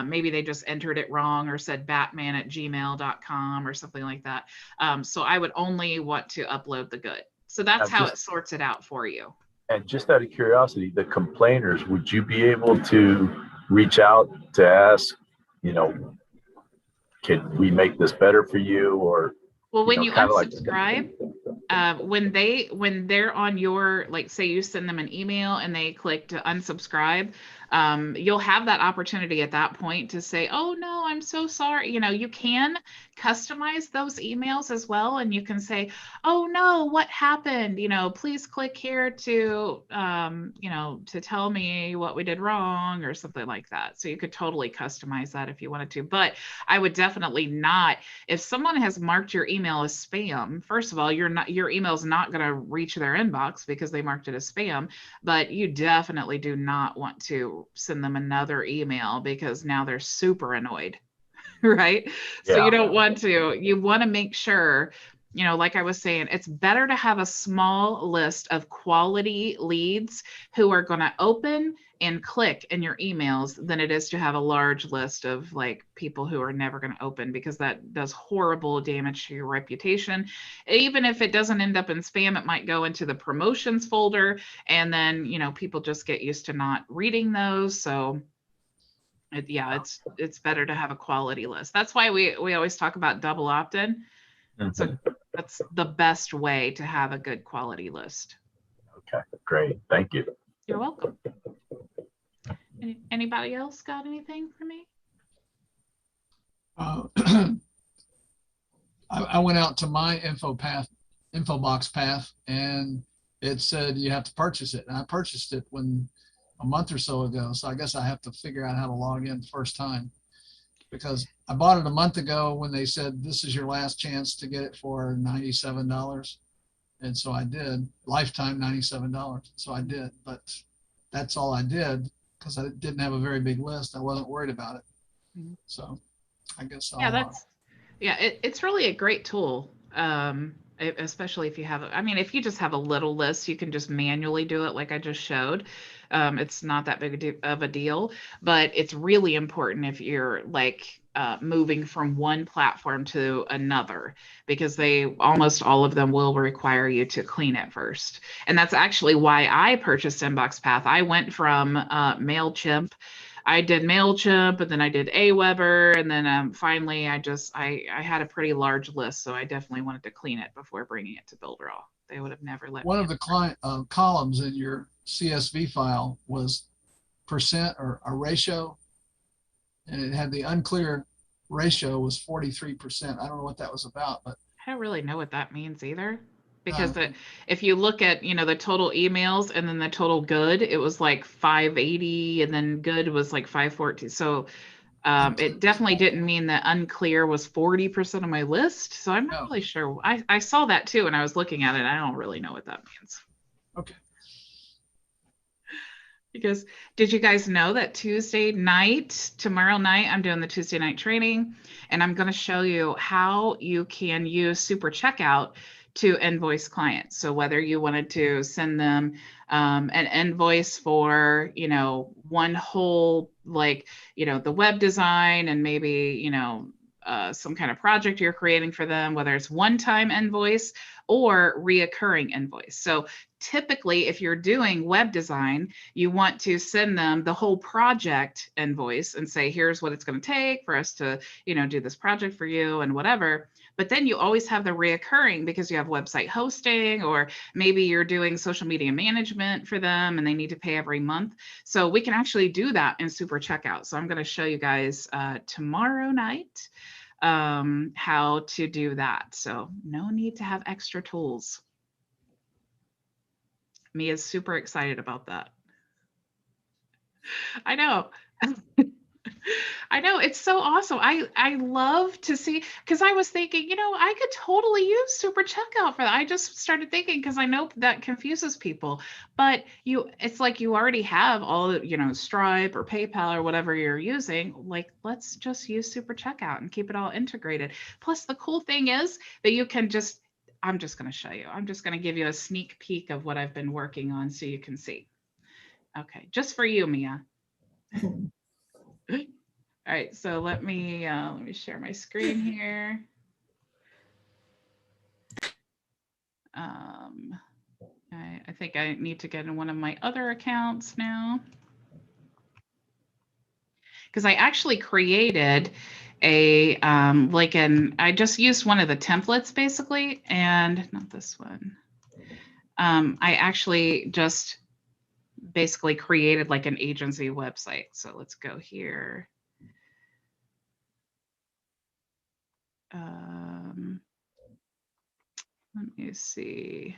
Speaker 1: Maybe they just entered it wrong or said batman@gmail.com or something like that. So I would only want to upload the good. So that's how it sorts it out for you.
Speaker 6: And just out of curiosity, the complainers, would you be able to reach out to ask, can we make this better for you? Or
Speaker 1: well, when you unsubscribe, when they're on your, like, say you send them an email and they click to unsubscribe, you'll have that opportunity at that point to say, oh no, I'm so sorry. You can customize those emails as well. And you can say, oh no, what happened? Please click here to, to tell me what we did wrong or something like that. So you could totally customize that if you wanted to, but I would definitely not. If someone has marked your email as spam, first of all, your email is not going to reach their inbox because they marked it as spam, but you definitely do not want to send them another email because now they're super annoyed, right? Yeah. So you don't want to. You want to make sure, like I was saying, it's better to have a small list of quality leads who are going to open and click in your emails than it is to have a large list of like people who are never going to open, because that does horrible damage to your reputation. Even if it doesn't end up in spam, it might go into the promotions folder, and then people just get used to not reading those. So it's better to have a quality list. That's why we always talk about double opt-in. So that's the best way to have a good quality list.
Speaker 6: Okay, great. Thank you.
Speaker 1: You're welcome. Anybody else got anything for me?
Speaker 4: I went out to my info box path, and it said you have to purchase it. And I purchased it a month or so ago. So I guess I have to figure out how to log in the first time, because I bought it a month ago when they said this is your last chance to get it for $97. And so I did. Lifetime $97. So I did, but that's all I did because I didn't have a very big list. I wasn't worried about it. Mm-hmm. So I guess
Speaker 1: it's really a great tool. Especially if you have, if you just have a little list, you can just manually do it like I just showed. It's not that big of a deal, but it's really important if you're like moving from one platform to another, because almost all of them will require you to clean it first. And that's actually why I purchased Inbox Path. I went from MailChimp. I did MailChimp, and then I did Aweber, and then finally I had a pretty large list, so I definitely wanted to clean it before bringing it to Builderall. they would have never let
Speaker 4: One
Speaker 1: me.
Speaker 4: of the client columns in your CSV file was percent or a ratio, and it had the unclear ratio was 43%. I don't know what that was about, but
Speaker 1: I don't really know what that means either. Because
Speaker 4: uh,
Speaker 1: if you look at, the total emails and then the total good, it was like 580 and then good was like 514. So it definitely didn't mean that unclear was 40% of my list. So I'm not
Speaker 4: No.
Speaker 1: really sure. I saw that too when I was looking at it. I don't really know what that means.
Speaker 4: Okay.
Speaker 1: Because did you guys know that tomorrow night, I'm doing the Tuesday night training, and I'm going to show you how you can use Super Checkout to invoice clients. So whether you wanted to send them an invoice for, one whole, like, the web design and maybe, some kind of project you're creating for them, whether it's one-time invoice or reoccurring invoice. So typically, if you're doing web design, you want to send them the whole project invoice and say, here's what it's going to take for us to, do this project for you and whatever. But then you always have the reoccurring because you have website hosting, or maybe you're doing social media management for them and they need to pay every month. So we can actually do that in Super Checkout. So I'm going to show you guys tomorrow night how to do that. So no need to have extra tools. Mia's super excited about that. I know. I know, it's so awesome. I love to see, because I was thinking, I could totally use Super Checkout for that. I just started thinking, because I know that confuses people, but it's like you already have all, Stripe or PayPal or whatever you're using. Like, let's just use Super Checkout and keep it all integrated. Plus, the cool thing is that you can I'm just going to show you. I'm just going to give you a sneak peek of what I've been working on so you can see. Okay, just for you, Mia. All right, so let me share my screen here. I think I need to get in one of my other accounts now, because I actually created a I just used one of the templates basically, and not this one. I actually just basically created like an agency website. So let's go here. Let me see.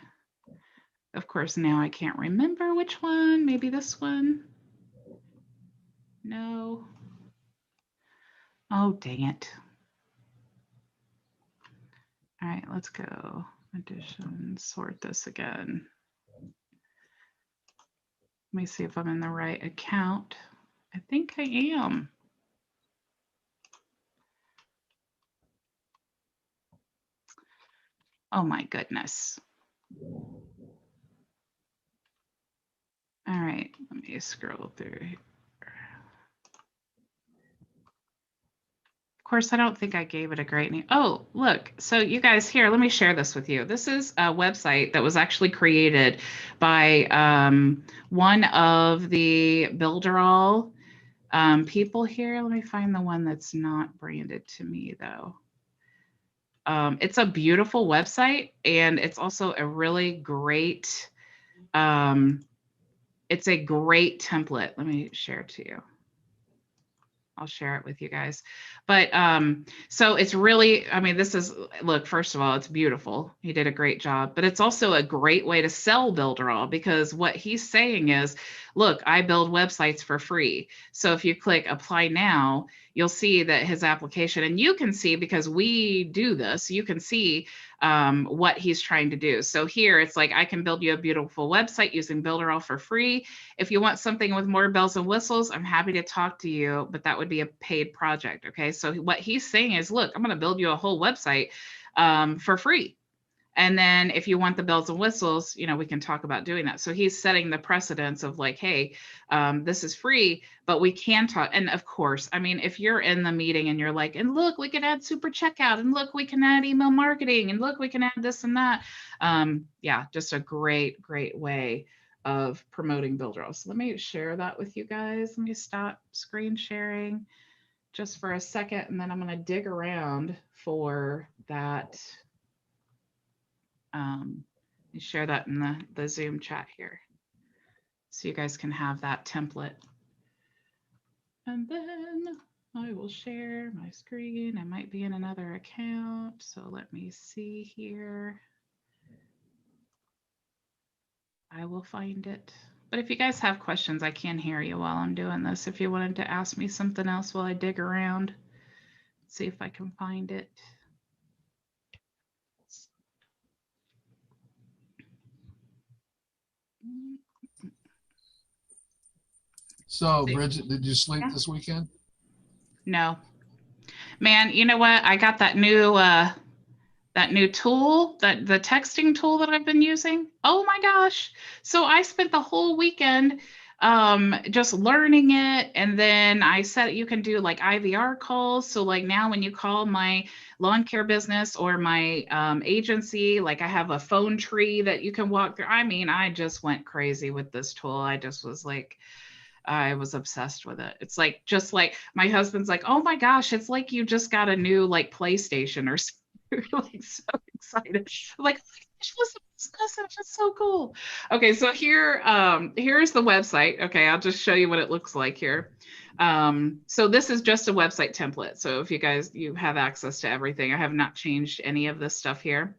Speaker 1: Of course, now I can't remember which one. Maybe this one. No. Oh, dang it. All right, let's go. Addition, sort this again. Let me see if I'm in the right account. I think I am. Oh my goodness. All right, let me scroll through here. Of course, I don't think I gave it a great name. Oh, look. So you guys here, let me share this with you. This is a website that was actually created by one of the Builderall people here. Let me find the one that's not branded to me though. It's a beautiful website, and it's also a really great, it's a great template. Let me share it to you. I'll share it with you guys. But so it's really, I mean, this is, look, first of all, it's beautiful. He did a great job, but it's also a great way to sell Builderall, because what he's saying is, look, I build websites for free. So if you click apply now, you'll see that his application, and you can see, because we do this, you can see what he's trying to do. So here it's like, I can build you a beautiful website using Builderall for free. If you want something with more bells and whistles, I'm happy to talk to you, but that would be a paid project. Okay. So what he's saying is, look, I'm going to build you a whole website for free. And then if you want the bells and whistles, we can talk about doing that. So he's setting the precedence of like, hey, this is free, but we can talk. And of course, I mean, if you're in the meeting and you're like, and look, we can add Super Checkout, and look, we can add email marketing, and look, we can add this and that. Yeah, just a great, great way of promoting Builderall. So let me share that with you guys. Let me stop screen sharing just for a second, and then I'm going to dig around for that me share that in the Zoom chat here, so you guys can have that template. And then I will share my screen. I might be in another account, so let me see here. I will find it. But if you guys have questions, I can hear you while I'm doing this. If you wanted to ask me something else while I dig around, see if I can find it.
Speaker 4: So Bridget, did you sleep
Speaker 1: Yeah.
Speaker 4: this weekend?
Speaker 1: No, man, you know what? I got that new tool, the texting tool that I've been using. Oh my gosh. So I spent the whole weekend just learning it. And then I said you can do like IVR calls. So like now when you call my lawn care business or my agency, like I have a phone tree that you can walk through. I mean, I just went crazy with this tool. I just was like, I was obsessed with it. It's like, just like my husband's like, oh my gosh, it's like you just got a new like PlayStation or something. Like so excited. I'm like, listen, it's so cool. Okay, so here, here's the website. Okay, I'll just show you what it looks like here. So this is just a website template. So if you have access to everything, I have not changed any of this stuff here.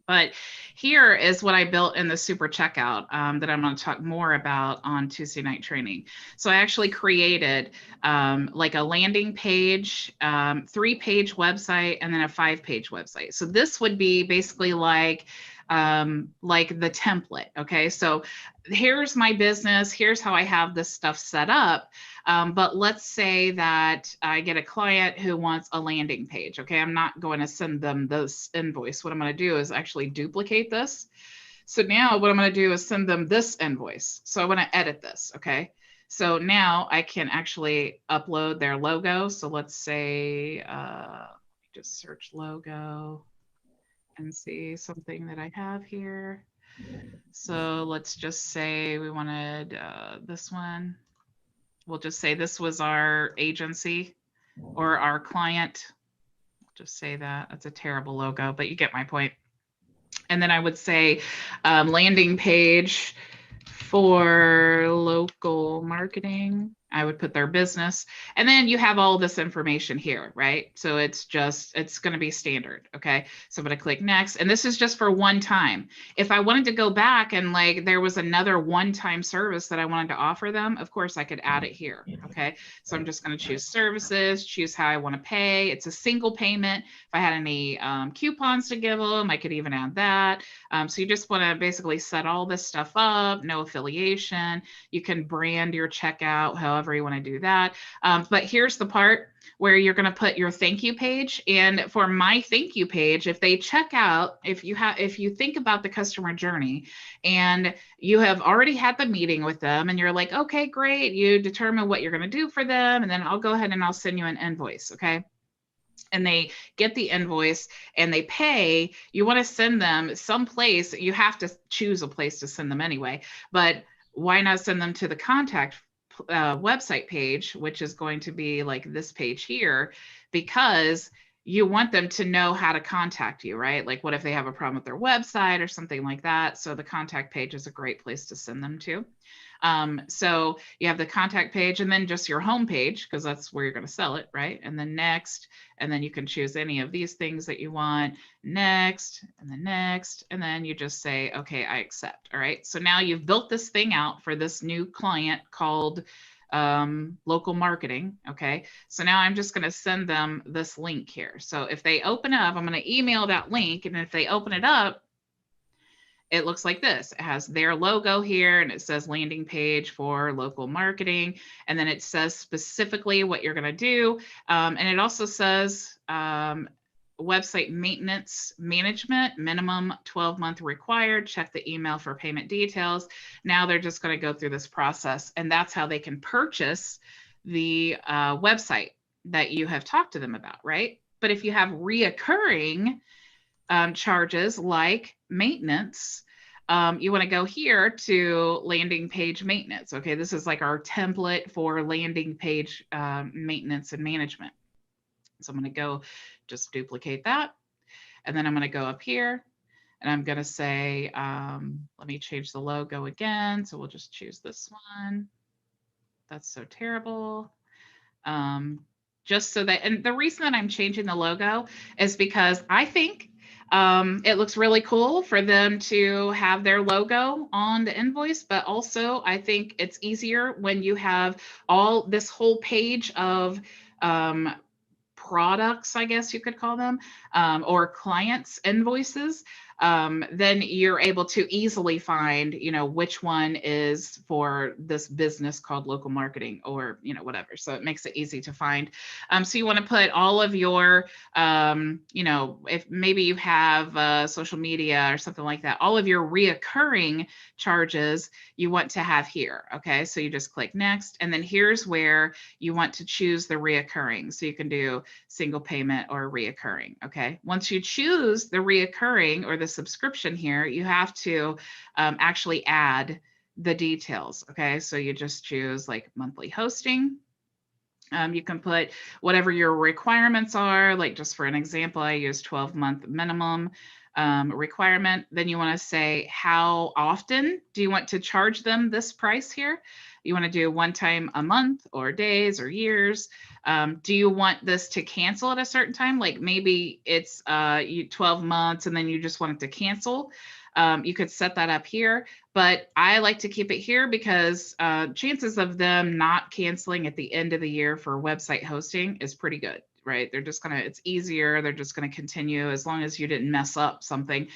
Speaker 1: But here is what I built in the super checkout that I'm going to talk more about on Tuesday night training. So I actually created like a landing page, 3-page website, and then a 5-page website. So this would be basically like the template. Okay, so here's my business. Here's how I have this stuff set up. But let's say that I get a client who wants a landing page. Okay, I'm not going to send them this invoice. What I'm going to do is actually duplicate this. So now what I'm going to do is send them this invoice. So I want to edit this. Okay, so now I can actually upload their logo. So let's say, just search logo and see something that I have here. So let's just say we wanted this one. We'll just say this was our agency or our client. Just say that. That's a terrible logo, but you get my point. And then I would say landing page for local marketing. I would put their business, and then you have all this information here, right? So it's going to be standard. Okay. So I'm going to click next, and this is just for one time. If I wanted to go back and like there was another one-time service that I wanted to offer them, of course I could add it here. Okay. So I'm just going to choose services, choose how I want to pay. It's a single payment. If I had any coupons to give them, I could even add that. So you just want to basically set all this stuff up, no affiliation. You can brand your checkout however you want to do that. But here's the part where you're going to put your thank you page. And for my thank you page, if they check out, if you think about the customer journey and you have already had the meeting with them and you're like, okay, great. You determine what you're going to do for them. And then I'll go ahead and I'll send you an invoice. Okay. And they get the invoice and they pay, you want to send them someplace. You have to choose a place to send them anyway, but why not send them to the contact website page, which is going to be like this page here, because you want them to know how to contact you, right? Like what if they have a problem with their website or something like that? So the contact page is a great place to send them to. So you have the contact page and then just your home page, because that's where you're going to sell it, right? And then next, and then you can choose any of these things that you want, next, and then next, and then you just say, okay, I accept. All right. So now you've built this thing out for this new client called local marketing. Okay. So now I'm just going to send them this link here. So if they open up, I'm going to email that link. And if they open it up, it looks like this. It has their logo here and it says landing page for local marketing. And then it says specifically what you're going to do. And it also says website maintenance management, minimum 12-month required. Check the email for payment details. Now they're just going to go through this process, and that's how they can purchase the website that you have talked to them about, right? But if you have reoccurring charges like maintenance, you want to go here to landing page maintenance. Okay, this is like our template for landing page maintenance and management. So I'm going to go just duplicate that. And then I'm going to go up here And I'm going to say, let me change the logo again. So we'll just choose this one. That's so terrible. Just so that, and the reason that I'm changing the logo is because I think it looks really cool for them to have their logo on the invoice, but also I think it's easier when you have all this whole page of products, I guess you could call them, or clients' invoices, then you're able to easily find, you know, which one is for this business called local marketing or, you know, whatever. So it makes it easy to find. So you want to put all of your, you know, if maybe you have social media or something like that, all of your reoccurring charges you want to have here. Okay, so you just click next, and then here's where you want to choose the reoccurring. So you can do single payment or reoccurring. Okay, once you choose the reoccurring or the subscription here, you have to actually add the details. Okay, so you just choose like monthly hosting. You can put whatever your requirements are, like just for an example, I use 12-month minimum requirement. Then you want to say how often do you want to charge them this price here? You want to do one time a month or days or years. Do you want this to cancel at a certain time? Like maybe it's 12 months and then you just want it to cancel. You could set that up here, but I like to keep it here because chances of them not canceling at the end of the year for website hosting is pretty good, right? They're just gonna, it's easier. They're just gonna continue as long as you didn't mess up something.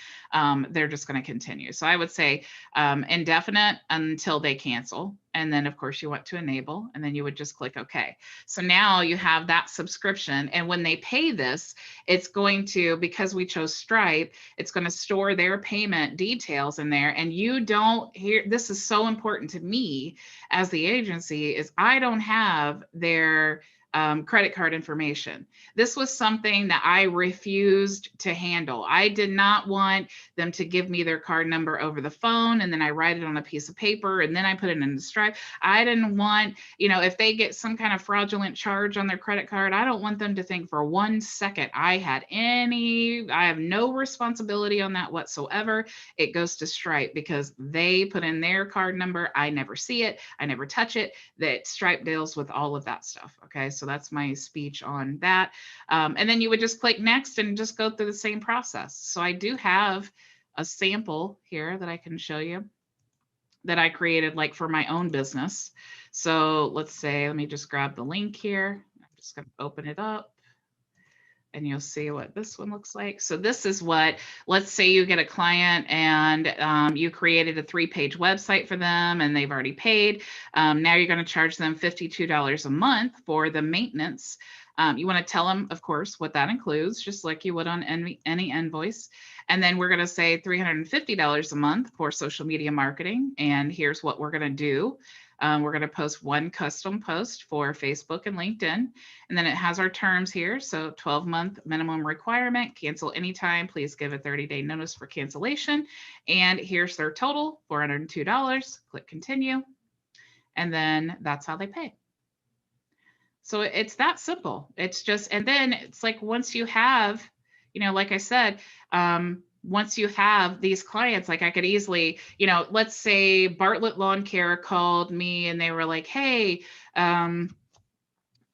Speaker 1: They're just gonna continue. So I would say indefinite until they cancel. And then of course you want to enable, and then you would just click OK. So now you have that subscription. And when they pay this, it's going to, because we chose Stripe, it's going to store their payment details in there. And you don't hear, this is so important to me as the agency, is I don't have their credit card information. This was something that I refused to handle. I did not want them to give me their card number over the phone and then I write it on a piece of paper and then I put it in the Stripe. I didn't want, you know, if they get some kind of fraudulent charge on their credit card, I don't want them to think for 1 second I have no responsibility on that whatsoever. It goes to Stripe because they put in their card number. I never see it. I never touch it. That Stripe deals with all of that stuff. Okay, so that's my speech on that. And then you would just click next and just go through the same process. So I do have a sample here that I can show you that I created like for my own business. So let's say, let me just grab the link here. I'm just going to open it up and you'll see what this one looks like. So this is what, let's say you get a client and you created a 3-page website for them and they've already paid. Now you're going to charge them $52 a month for the maintenance. You want to tell them, of course, what that includes, just like you would on any invoice. And then we're going to say $350 a month for social media marketing. And here's what we're going to do. We're going to post one custom post for Facebook and LinkedIn. And then it has our terms here. So 12-month minimum requirement, cancel anytime. Please give a 30-day notice for cancellation. And here's their total, $402. Click continue. And then that's how they pay. So it's that simple. It's just, and then it's like once you have, you know, like I said, once you have these clients, like I could easily, you know, let's say Bartlett Lawn Care called me and they were like, hey,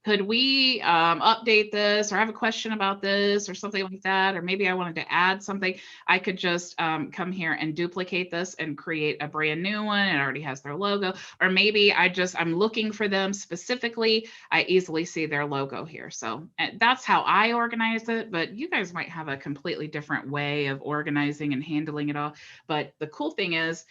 Speaker 1: could we update this, or I have a question about this or something like that, or maybe I wanted to add something. I could just come here and duplicate this and create a brand new one. It already has their logo. Or maybe I'm looking for them specifically. I easily see their logo here. So that's how I organize it, but you guys might have a completely different way of organizing and handling it all. But the cool thing is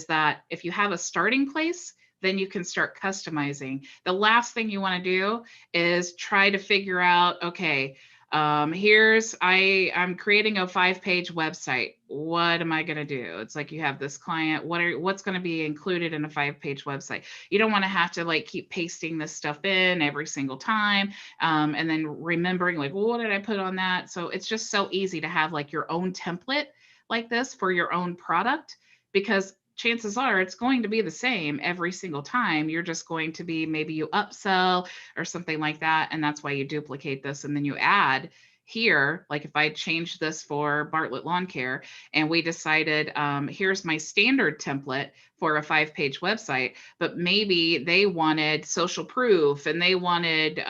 Speaker 1: that if you have a starting place, then you can start customizing. The last thing you want to do is try to figure out, okay, I'm creating a 5-page website. What am I going to do? It's like you have this client, what's going to be included in a 5-page website? You don't want to have to like keep pasting this stuff in every single time and then remembering like, well, what did I put on that? So it's just so easy to have like your own template like this for your own product, because chances are it's going to be the same every single time. You're just going to be, maybe you upsell or something like that. And that's why you duplicate this. And then you add here, like if I changed this for Bartlett Lawn Care and we decided, here's my standard template for a 5-page website, but maybe they wanted social proof and they wanted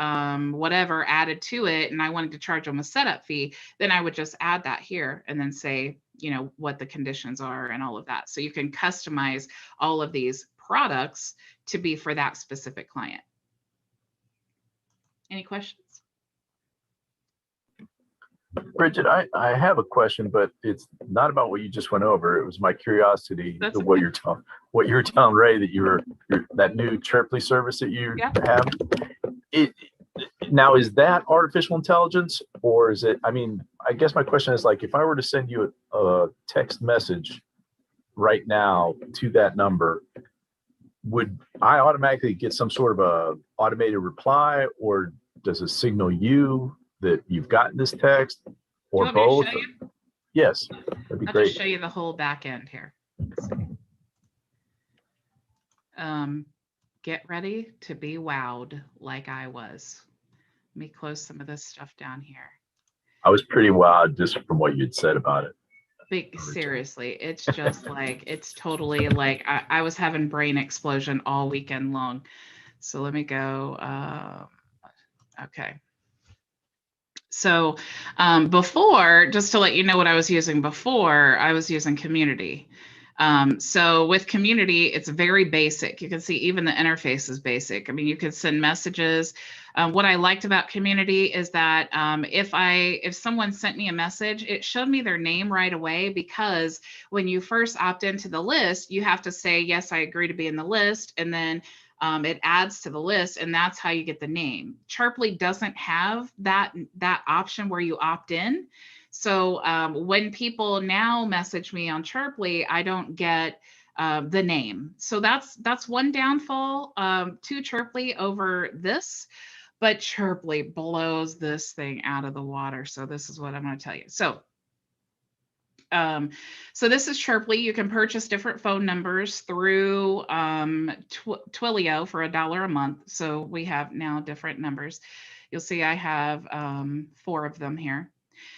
Speaker 1: whatever added to it, and I wanted to charge them a setup fee, then I would just add that here and then say, you know, what the conditions are and all of that. So you can customize all of these products to be for that specific client. Any questions?
Speaker 6: Bridget, I have a question, but it's not about what you just went over. It was my curiosity
Speaker 1: That's
Speaker 6: of what
Speaker 1: okay.
Speaker 6: you're telling Ray that you're that new Chirply service that you have. Now, is that artificial intelligence, or is it? I mean, I guess my question is, like, if I were to send you a text message right now to that number, would I automatically get some sort of a automated reply, or does it signal you that you've gotten this text, or
Speaker 1: Do you want
Speaker 6: both?
Speaker 1: me to show you?
Speaker 6: Yes, that'd be
Speaker 1: I'll
Speaker 6: great.
Speaker 1: just show you the whole back end here. Get ready to be wowed like I was. Let me close some of this stuff down here.
Speaker 6: I was pretty wild just from what you'd said about it.
Speaker 1: Seriously, it's just like, it's totally like, I was having brain explosion all weekend long. So let me go, okay. So before, just to let you know what I was using before, I was using Community. So with Community, it's very basic. You can see even the interface is basic. I mean, you could send messages. What I liked about Community is that if someone sent me a message, it showed me their name right away, because when you first opt into the list, you have to say, yes, I agree to be in the list. And then it adds to the list, and that's how you get the name. Chirply doesn't have that option where you opt in. So when people now message me on Chirply, I don't get the name. So that's one downfall to Chirply over this, but Chirply blows this thing out of the water. So this is what I'm going to tell you. So this is Chirply. You can purchase different phone numbers through Twilio for $1 a month. So we have now different numbers. You'll see I have 4 of them here.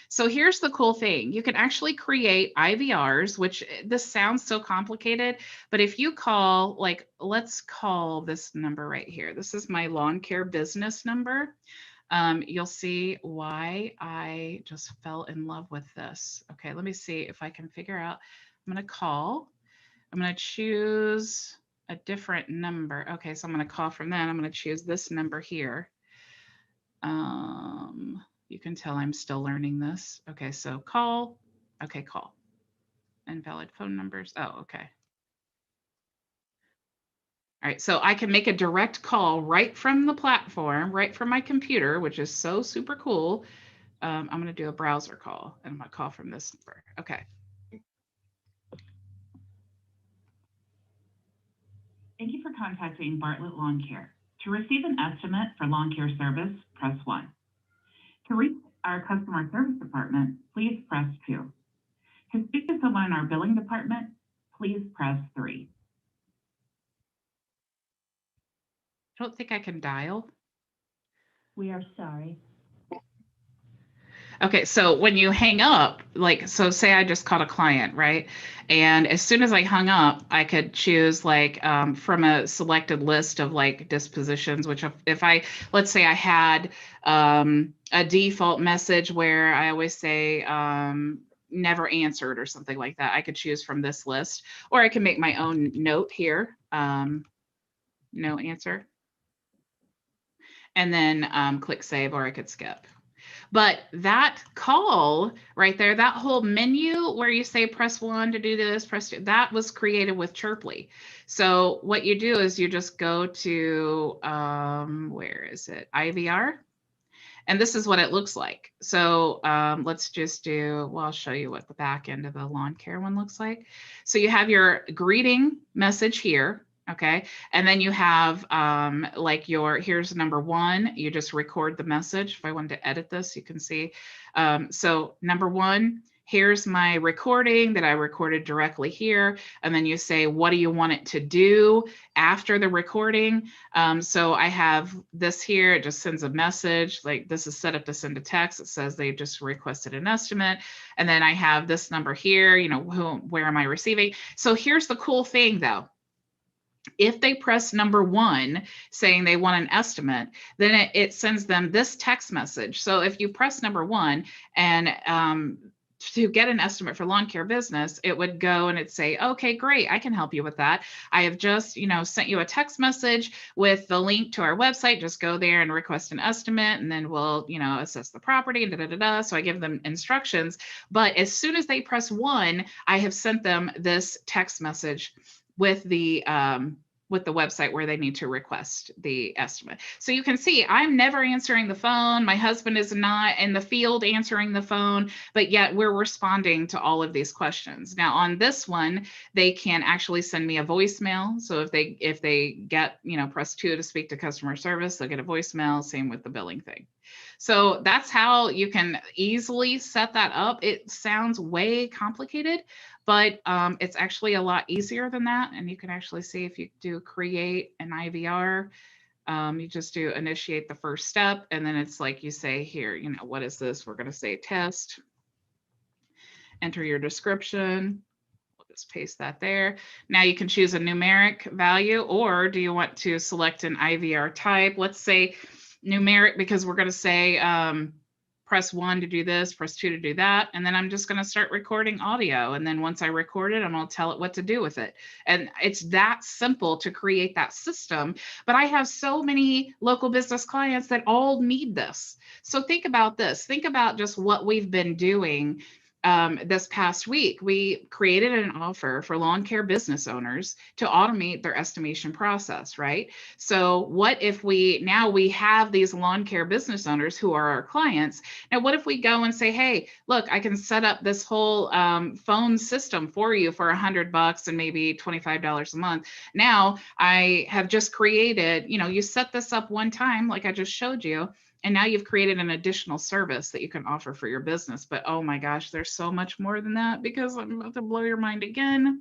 Speaker 1: So here's the cool thing. You can actually create IVRs, which this sounds so complicated, but if you call, like, let's call this number right here. This is my lawn care business number. You'll see why I just fell in love with this. Okay, let me see if I can figure out. I'm going to call. I'm going to choose a different number. Okay, so I'm going to call from then. I'm going to choose this number here. You can tell I'm still learning this. Okay, so call. Okay, call. Invalid phone numbers. Oh, okay. All right, so I can make a direct call right from the platform, right from my computer, which is so super cool. I'm going to do a browser call, and I'm going to call from this number. Okay.
Speaker 7: Thank you for contacting Bartlett Lawn Care. To receive an estimate for lawn care service, press 1. To reach our customer service department, please press 2. To speak to someone in our billing department, please press 3.
Speaker 1: I don't think I can dial.
Speaker 7: We are sorry.
Speaker 1: Okay, so when you hang up, like, so say I just called a client, right? And as soon as I hung up, I could choose like from a selected list of like dispositions, which if I, let's say I had a default message where I always say never answered or something like that, I could choose from this list, or I can make my own note here, no answer. And then click save, or I could skip. But that call right there, that whole menu where you say press 1 to do this, press 2, that was created with Chirply. So what you do is you just go to, where is it? IVR. And this is what it looks like. So let's just do, well, I'll show you what the back end of the lawn care one looks like. So you have your greeting message here. Okay. And then you have like your, here's number 1, you just record the message. If I wanted to edit this, you can see. So number 1, here's my recording that I recorded directly here. And then you say, what do you want it to do after the recording? So I have this here, it just sends a message, like this is set up to send a text. It says they just requested an estimate. And then I have this number here, you know, where am I receiving? So here's the cool thing though. If they press number 1 saying they want an estimate, then it sends them this text message. So if you press number 1 and to get an estimate for lawn care business, it would go and it'd say, okay, great, I can help you with that. I have just, you know, sent you a text message with the link to our website. Just go there and request an estimate, and then we'll, you know, assess the property and da, da, da, da. So I give them instructions. But as soon as they press 1, I have sent them this text message with the website where they need to request the estimate. So you can see I'm never answering the phone. My husband is not in the field answering the phone, but yet we're responding to all of these questions. Now on this one, they can actually send me a voicemail. So if they get, you know, press 2 to speak to customer service, they'll get a voicemail, same with the billing thing. So that's how you can easily set that up. It sounds way complicated, but it's actually a lot easier than that. And you can actually see if you do create an IVR, you just do initiate the first step. And then it's like you say here, you know, what is this? We're going to say test, enter your description. We'll just paste that there. Now you can choose a numeric value, or do you want to select an IVR type? Let's say numeric, because we're going to say press 1 to do this, press 2 to do that. And then I'm just going to start recording audio. And then once I record it, I'm going to tell it what to do with it. And it's that simple to create that system. But I have so many local business clients that all need this. So think about this. Think about just what we've been doing. This past week, we created an offer for lawn care business owners to automate their estimation process, right? So what if we have these lawn care business owners who are our clients. Now, what if we go and say, hey, look, I can set up this whole phone system for you for $100 and maybe $25 a month. Now I have just created, you know, you set this up one time, like I just showed you, and now you've created an additional service that you can offer for your business. But oh my gosh, there's so much more than that, because I'm about to blow your mind again.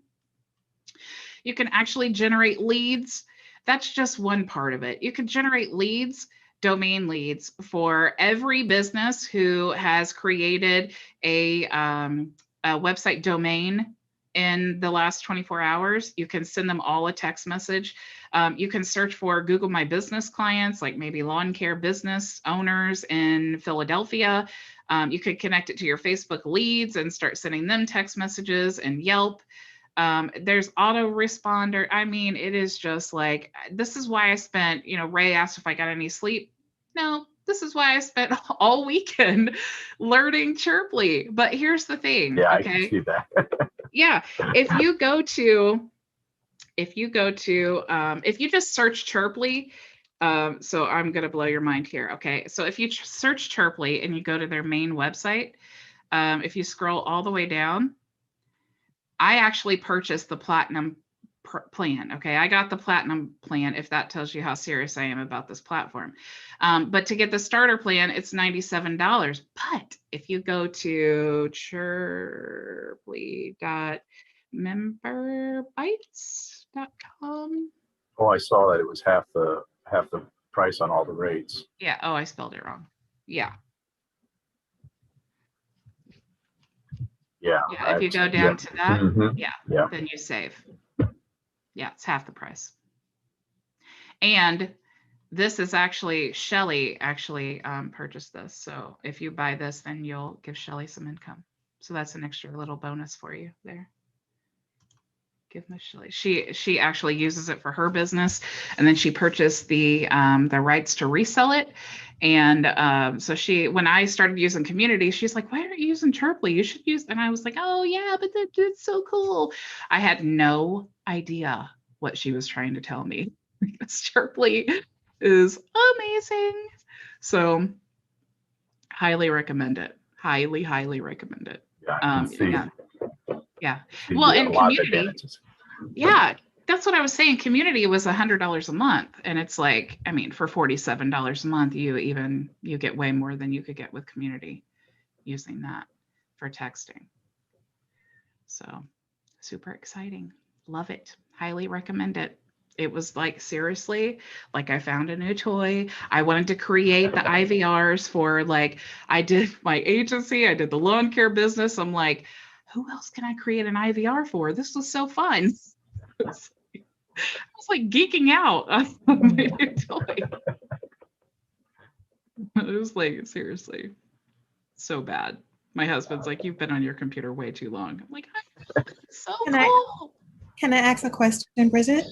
Speaker 1: You can actually generate leads. That's just one part of it. You can generate leads, domain leads, for every business who has created a website domain in the last 24 hours. You can send them all a text message. You can search for Google My Business clients, like maybe lawn care business owners in Philadelphia. You could connect it to your Facebook leads and start sending them text messages, and Yelp. There's autoresponder. I mean, it is just like, this is why I spent, you know, Ray asked if I got any sleep. No, this is why I spent all weekend learning Chirply. But here's the thing.
Speaker 6: Yeah,
Speaker 1: okay?
Speaker 6: I can see that.
Speaker 1: Yeah, if you just search Chirply, so I'm going to blow your mind here. Okay, so if you search Chirply and you go to their main website, if you scroll all the way down, I actually purchased the platinum plan. Okay, I got the platinum plan, if that tells you how serious I am about this platform. But to get the starter plan, it's $97. But if you go to chirply.memberbytes.com.
Speaker 6: Oh, I saw that it was half the price on all the rates.
Speaker 1: Yeah. Oh, I spelled it wrong. Yeah.
Speaker 6: Yeah.
Speaker 1: Yeah. If you go down to that,
Speaker 6: Mhm.
Speaker 1: yeah,
Speaker 6: Yeah.
Speaker 1: then you save. Yeah, it's half the price. And this is actually, Shelly actually purchased this. So if you buy this, then you'll give Shelly some income. So that's an extra little bonus for you there. Give Miss Shelly. She actually uses it for her business, and then she purchased the rights to resell it. And so when I started using Community, she's like, "Why aren't you using Chirply? You should use." And I was like, "Oh yeah, but that's so cool." I had no idea what she was trying to tell me, because Chirply is amazing. So highly recommend it. Highly, highly recommend it.
Speaker 6: Yeah, I can see.
Speaker 1: Yeah.
Speaker 6: See
Speaker 1: Well,
Speaker 6: a
Speaker 1: in
Speaker 6: lot of
Speaker 1: Community,
Speaker 6: advantages.
Speaker 1: yeah, that's what I was saying. Community was $100 a month, and it's like, I mean, for $47 a month, you get way more than you could get with Community using that for texting. So super exciting. Love it. Highly recommend it. It was like, seriously, like I found a new toy. I wanted to create the IVRs for, like, I did my agency, I did the lawn care business. I'm like, who else can I create an IVR for? This was so fun. I was like geeking out on my new toy. It was like, seriously, so bad. My husband's like, you've been on your computer way too long. I'm like, it's so
Speaker 5: Can I-
Speaker 1: cool.
Speaker 5: Can I ask a question, Bridget?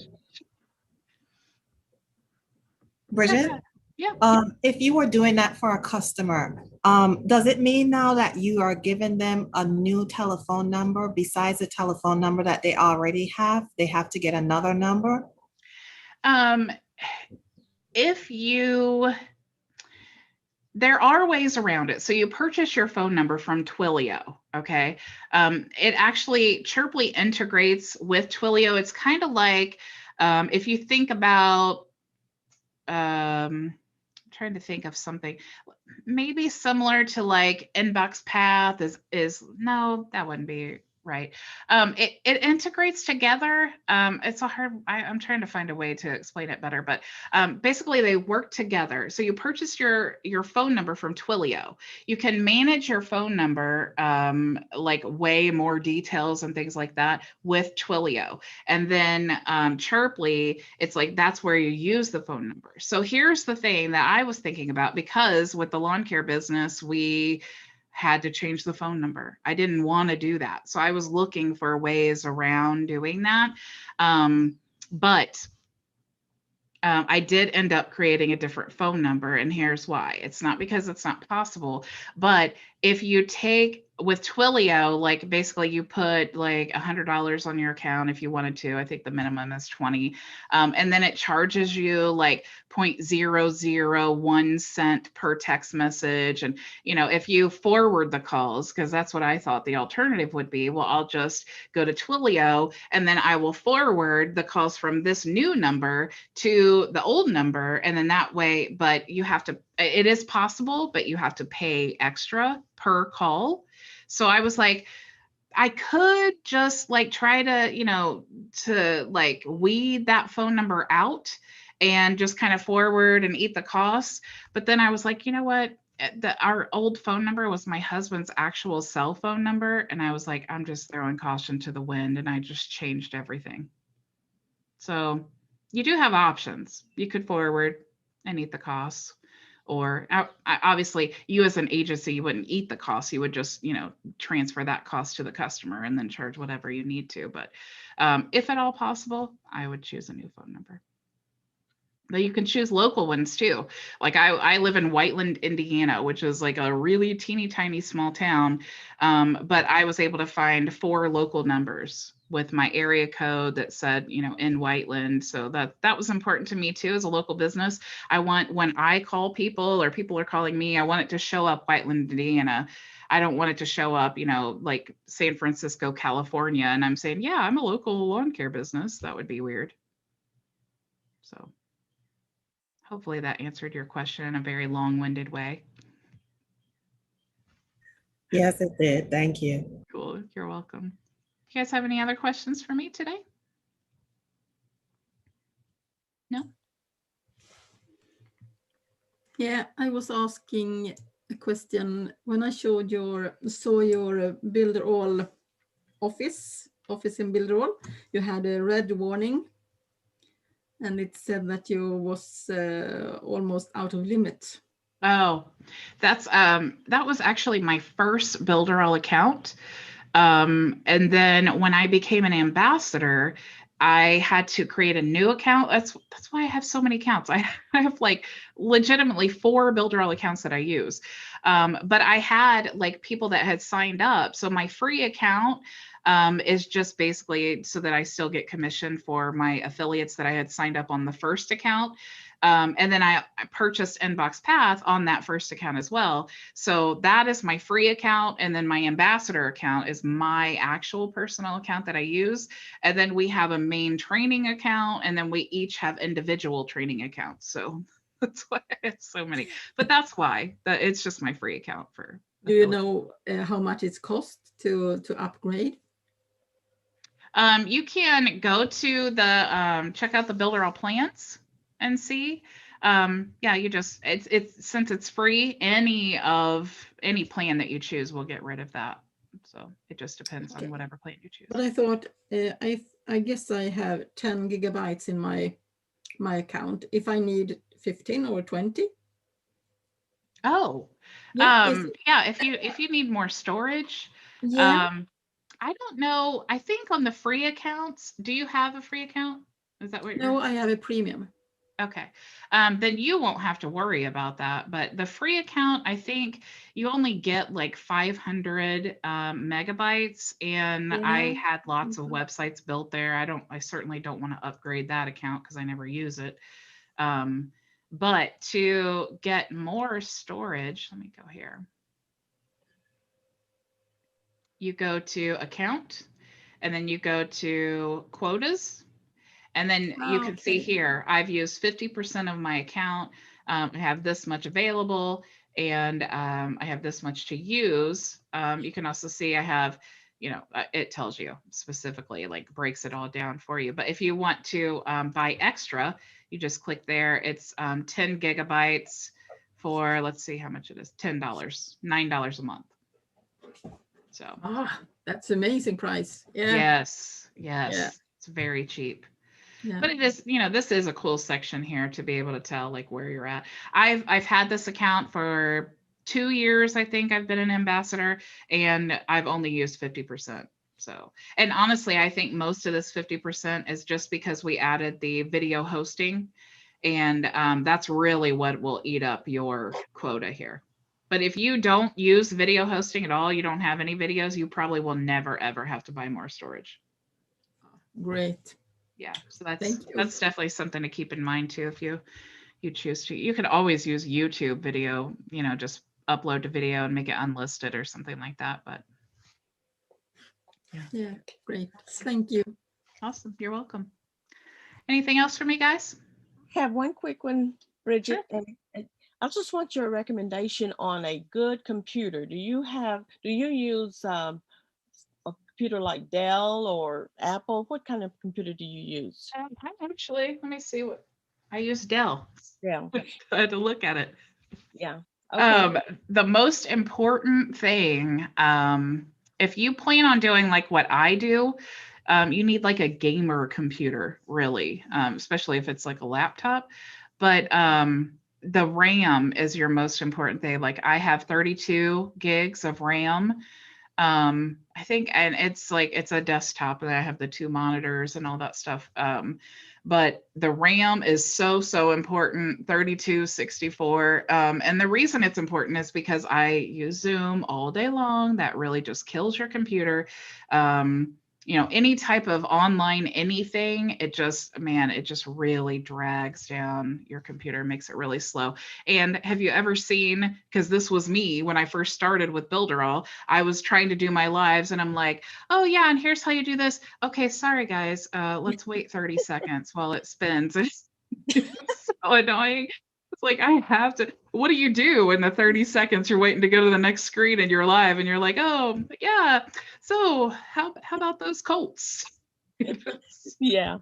Speaker 5: Bridget?
Speaker 1: Yeah.
Speaker 5: If you were doing that for a customer, does it mean now that you are giving them a new telephone number besides the telephone number that they already have? They have to get another number?
Speaker 1: If you, there are ways around it. So you purchase your phone number from Twilio, okay? It actually, Chirply integrates with Twilio. It's kind of like, if you think about, trying to think of something maybe similar to like Inbox Path is no, that wouldn't be right. It integrates together. It's a hard, I'm trying to find a way to explain it better, but basically they work together. So you purchase your phone number from Twilio. You can manage your phone number, like way more details and things like that with Twilio. And then Chirply, it's like, that's where you use the phone number. So here's the thing that I was thinking about, because with the lawn care business, we had to change the phone number. I didn't want to do that. So I was looking for ways around doing that. But I did end up creating a different phone number, and here's why. It's not because it's not possible, but if you take with Twilio, like basically you put like $100 on your account if you wanted to. I think the minimum is 20, and then it charges you like 0.001 cent per text message. And you know, if you forward the calls, because that's what I thought the alternative would be. Well, I'll just go to Twilio, and then I will forward the calls from this new number to the old number, and then that way. But you have to. It is possible, but you have to pay extra per call. So I was like, I could just like try to, you know, to like weed that phone number out and just kind of forward and eat the costs. But then I was like, you know what? Our old phone number was my husband's actual cell phone number. And I was like, I'm just throwing caution to the wind. And I just changed everything. So you do have options. You could forward and eat the costs. Or obviously you as an agency, you wouldn't eat the cost. You would just, you know, transfer that cost to the customer and then charge whatever you need to. But if at all possible, I would choose a new phone number. But you can choose local ones too. Like I live in Whiteland, Indiana, which is like a really teeny tiny small town. But I was able to find 4 local numbers with my area code that said, you know, in Whiteland. So that was important to me too as a local business. I want, when I call people or people are calling me, I want it to show up Whiteland, Indiana. I don't want it to show up, you know, like San Francisco, California. And I'm saying, yeah, I'm a local lawn care business. That would be weird. So hopefully that answered your question in a very long-winded way.
Speaker 5: Yes, it did. Thank you.
Speaker 1: Cool. You're welcome. You guys have any other questions for me today? No?
Speaker 2: Yeah, I was asking a question when I saw your Builderall office in Builderall. You had a red warning, and it said that you was almost out of limit.
Speaker 1: Oh, that's that was actually my first Builderall account. And then when I became an ambassador, I had to create a new account. That's why I have so many accounts. I have like legitimately 4 Builderall accounts that I use. But I had like people that had signed up. So my free account is just basically so that I still get commission for my affiliates that I had signed up on the first account. And then I purchased Inbox Path on that first account as well. So that is my free account. And then my ambassador account is my actual personal account that I use. And then we have a main training account, and then we each have individual training accounts. So that's why I have so many. But that's why it's just my free account for.
Speaker 2: Do you know how much it's cost to upgrade?
Speaker 1: You can go to the check out the Builderall plans and see. Yeah, you just it's since it's free, any plan that you choose will get rid of that. So it just depends
Speaker 2: Okay.
Speaker 1: on whatever plan you choose.
Speaker 2: But I thought, I guess I have 10 gigabytes in my account. If I need 15 or 20.
Speaker 1: Oh,
Speaker 2: Yeah,
Speaker 1: yeah, if you need more storage,
Speaker 2: yeah.
Speaker 1: I don't know. I think on the free accounts, do you have a free account? Is that what you're?
Speaker 2: No, I have a premium.
Speaker 1: Okay. Then you won't have to worry about that. But the free account, I think you only get like 500 megabytes. And I
Speaker 2: Yeah.
Speaker 1: had lots of websites built there. I certainly don't want to upgrade that account because I never use it. But to get more storage, let me go here. You go to account, and then you go to quotas. And then you can see here, I've used 50% of my account. I have this much available, and I have this much to use. You can also see I have, it tells you specifically, like breaks it all down for you. But if you want to buy extra, you just click there. It's 10 gigabytes for, let's see how much it is, $10, $9 a month. So.
Speaker 2: That's amazing price. Yeah.
Speaker 1: Yes.
Speaker 2: Yeah.
Speaker 1: It's very cheap.
Speaker 2: Yeah.
Speaker 1: But it is, this is a cool section here to be able to tell like where you're at. I've had this account for 2 years. I think I've been an ambassador, and I've only used 50%. So, and honestly, I think most of this 50% is just because we added the video hosting, and that's really what will eat up your quota here. But if you don't use video hosting at all, you don't have any videos, you probably will never, ever have to buy more storage.
Speaker 2: Great.
Speaker 1: Yeah, so that's definitely something to keep in mind too. If you choose to, you could always use YouTube video, just upload the video and make it unlisted or something like that. But
Speaker 2: yeah, great. Thank you.
Speaker 1: Awesome. You're welcome. Anything else for me, guys?
Speaker 3: Have one quick one, Bridget.
Speaker 1: Sure.
Speaker 3: And I just want your recommendation on a good computer. Do you use a computer like Dell or Apple? What kind of computer do you use?
Speaker 1: Actually, let me see what I use. Dell.
Speaker 3: Yeah.
Speaker 1: I had to look at it.
Speaker 3: Yeah. Okay.
Speaker 1: The most important thing, if you plan on doing like what I do, you need like a gamer computer, really, especially if it's like a laptop. But the RAM is your most important thing. Like I have 32 gigs of RAM. I think, and it's a desktop, and I have the 2 monitors and all that stuff. But the RAM is so important, 32, 64. And the reason it's important is because I use Zoom all day long. That really just kills your computer. Any type of online anything, it just really drags down your computer, makes it really slow. And have you ever seen, because this was me when I first started with Builderall, I was trying to do my lives and I'm like, oh yeah, and here's how you do this. Okay, sorry guys, let's wait 30 seconds while it spins. It's so annoying. It's like, I have to, what do you do in the 30 seconds you're waiting to go to the next screen and you're live and you're like, oh yeah, so how about those Colts?
Speaker 3: Yeah.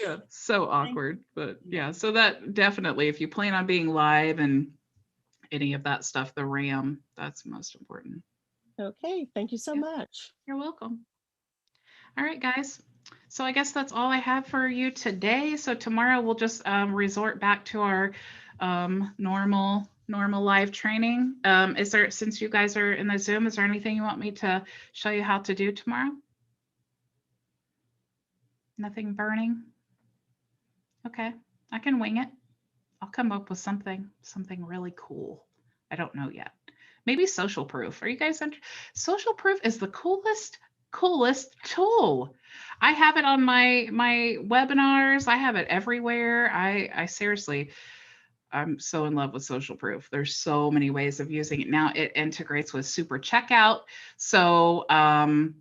Speaker 1: Yeah, so awkward. But yeah, so that definitely, if you plan on being live and any of that stuff, the RAM, that's most important.
Speaker 3: Okay, thank you so much.
Speaker 1: You're welcome. All right, guys. So I guess that's all I have for you today. So tomorrow we'll just resort back to our normal live training. Since you guys are in the Zoom, is there anything you want me to show you how to do tomorrow? Nothing burning? Okay, I can wing it. I'll come up with something really cool. I don't know yet. Maybe social proof. Are you guys social proof is the coolest tool. I have it on my webinars. I have it everywhere. I seriously, I'm so in love with social proof. There's so many ways of using it now. It integrates with super checkout. So, oh my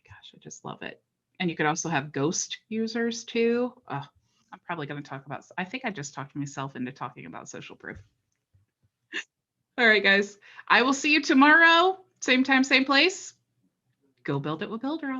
Speaker 1: gosh, I just love it. And you could also have ghost users too. I'm probably going to talk about, I think I just talked myself into talking about social proof. All right, guys, I will see you tomorrow. Same time, same place. Go build it with Builderall.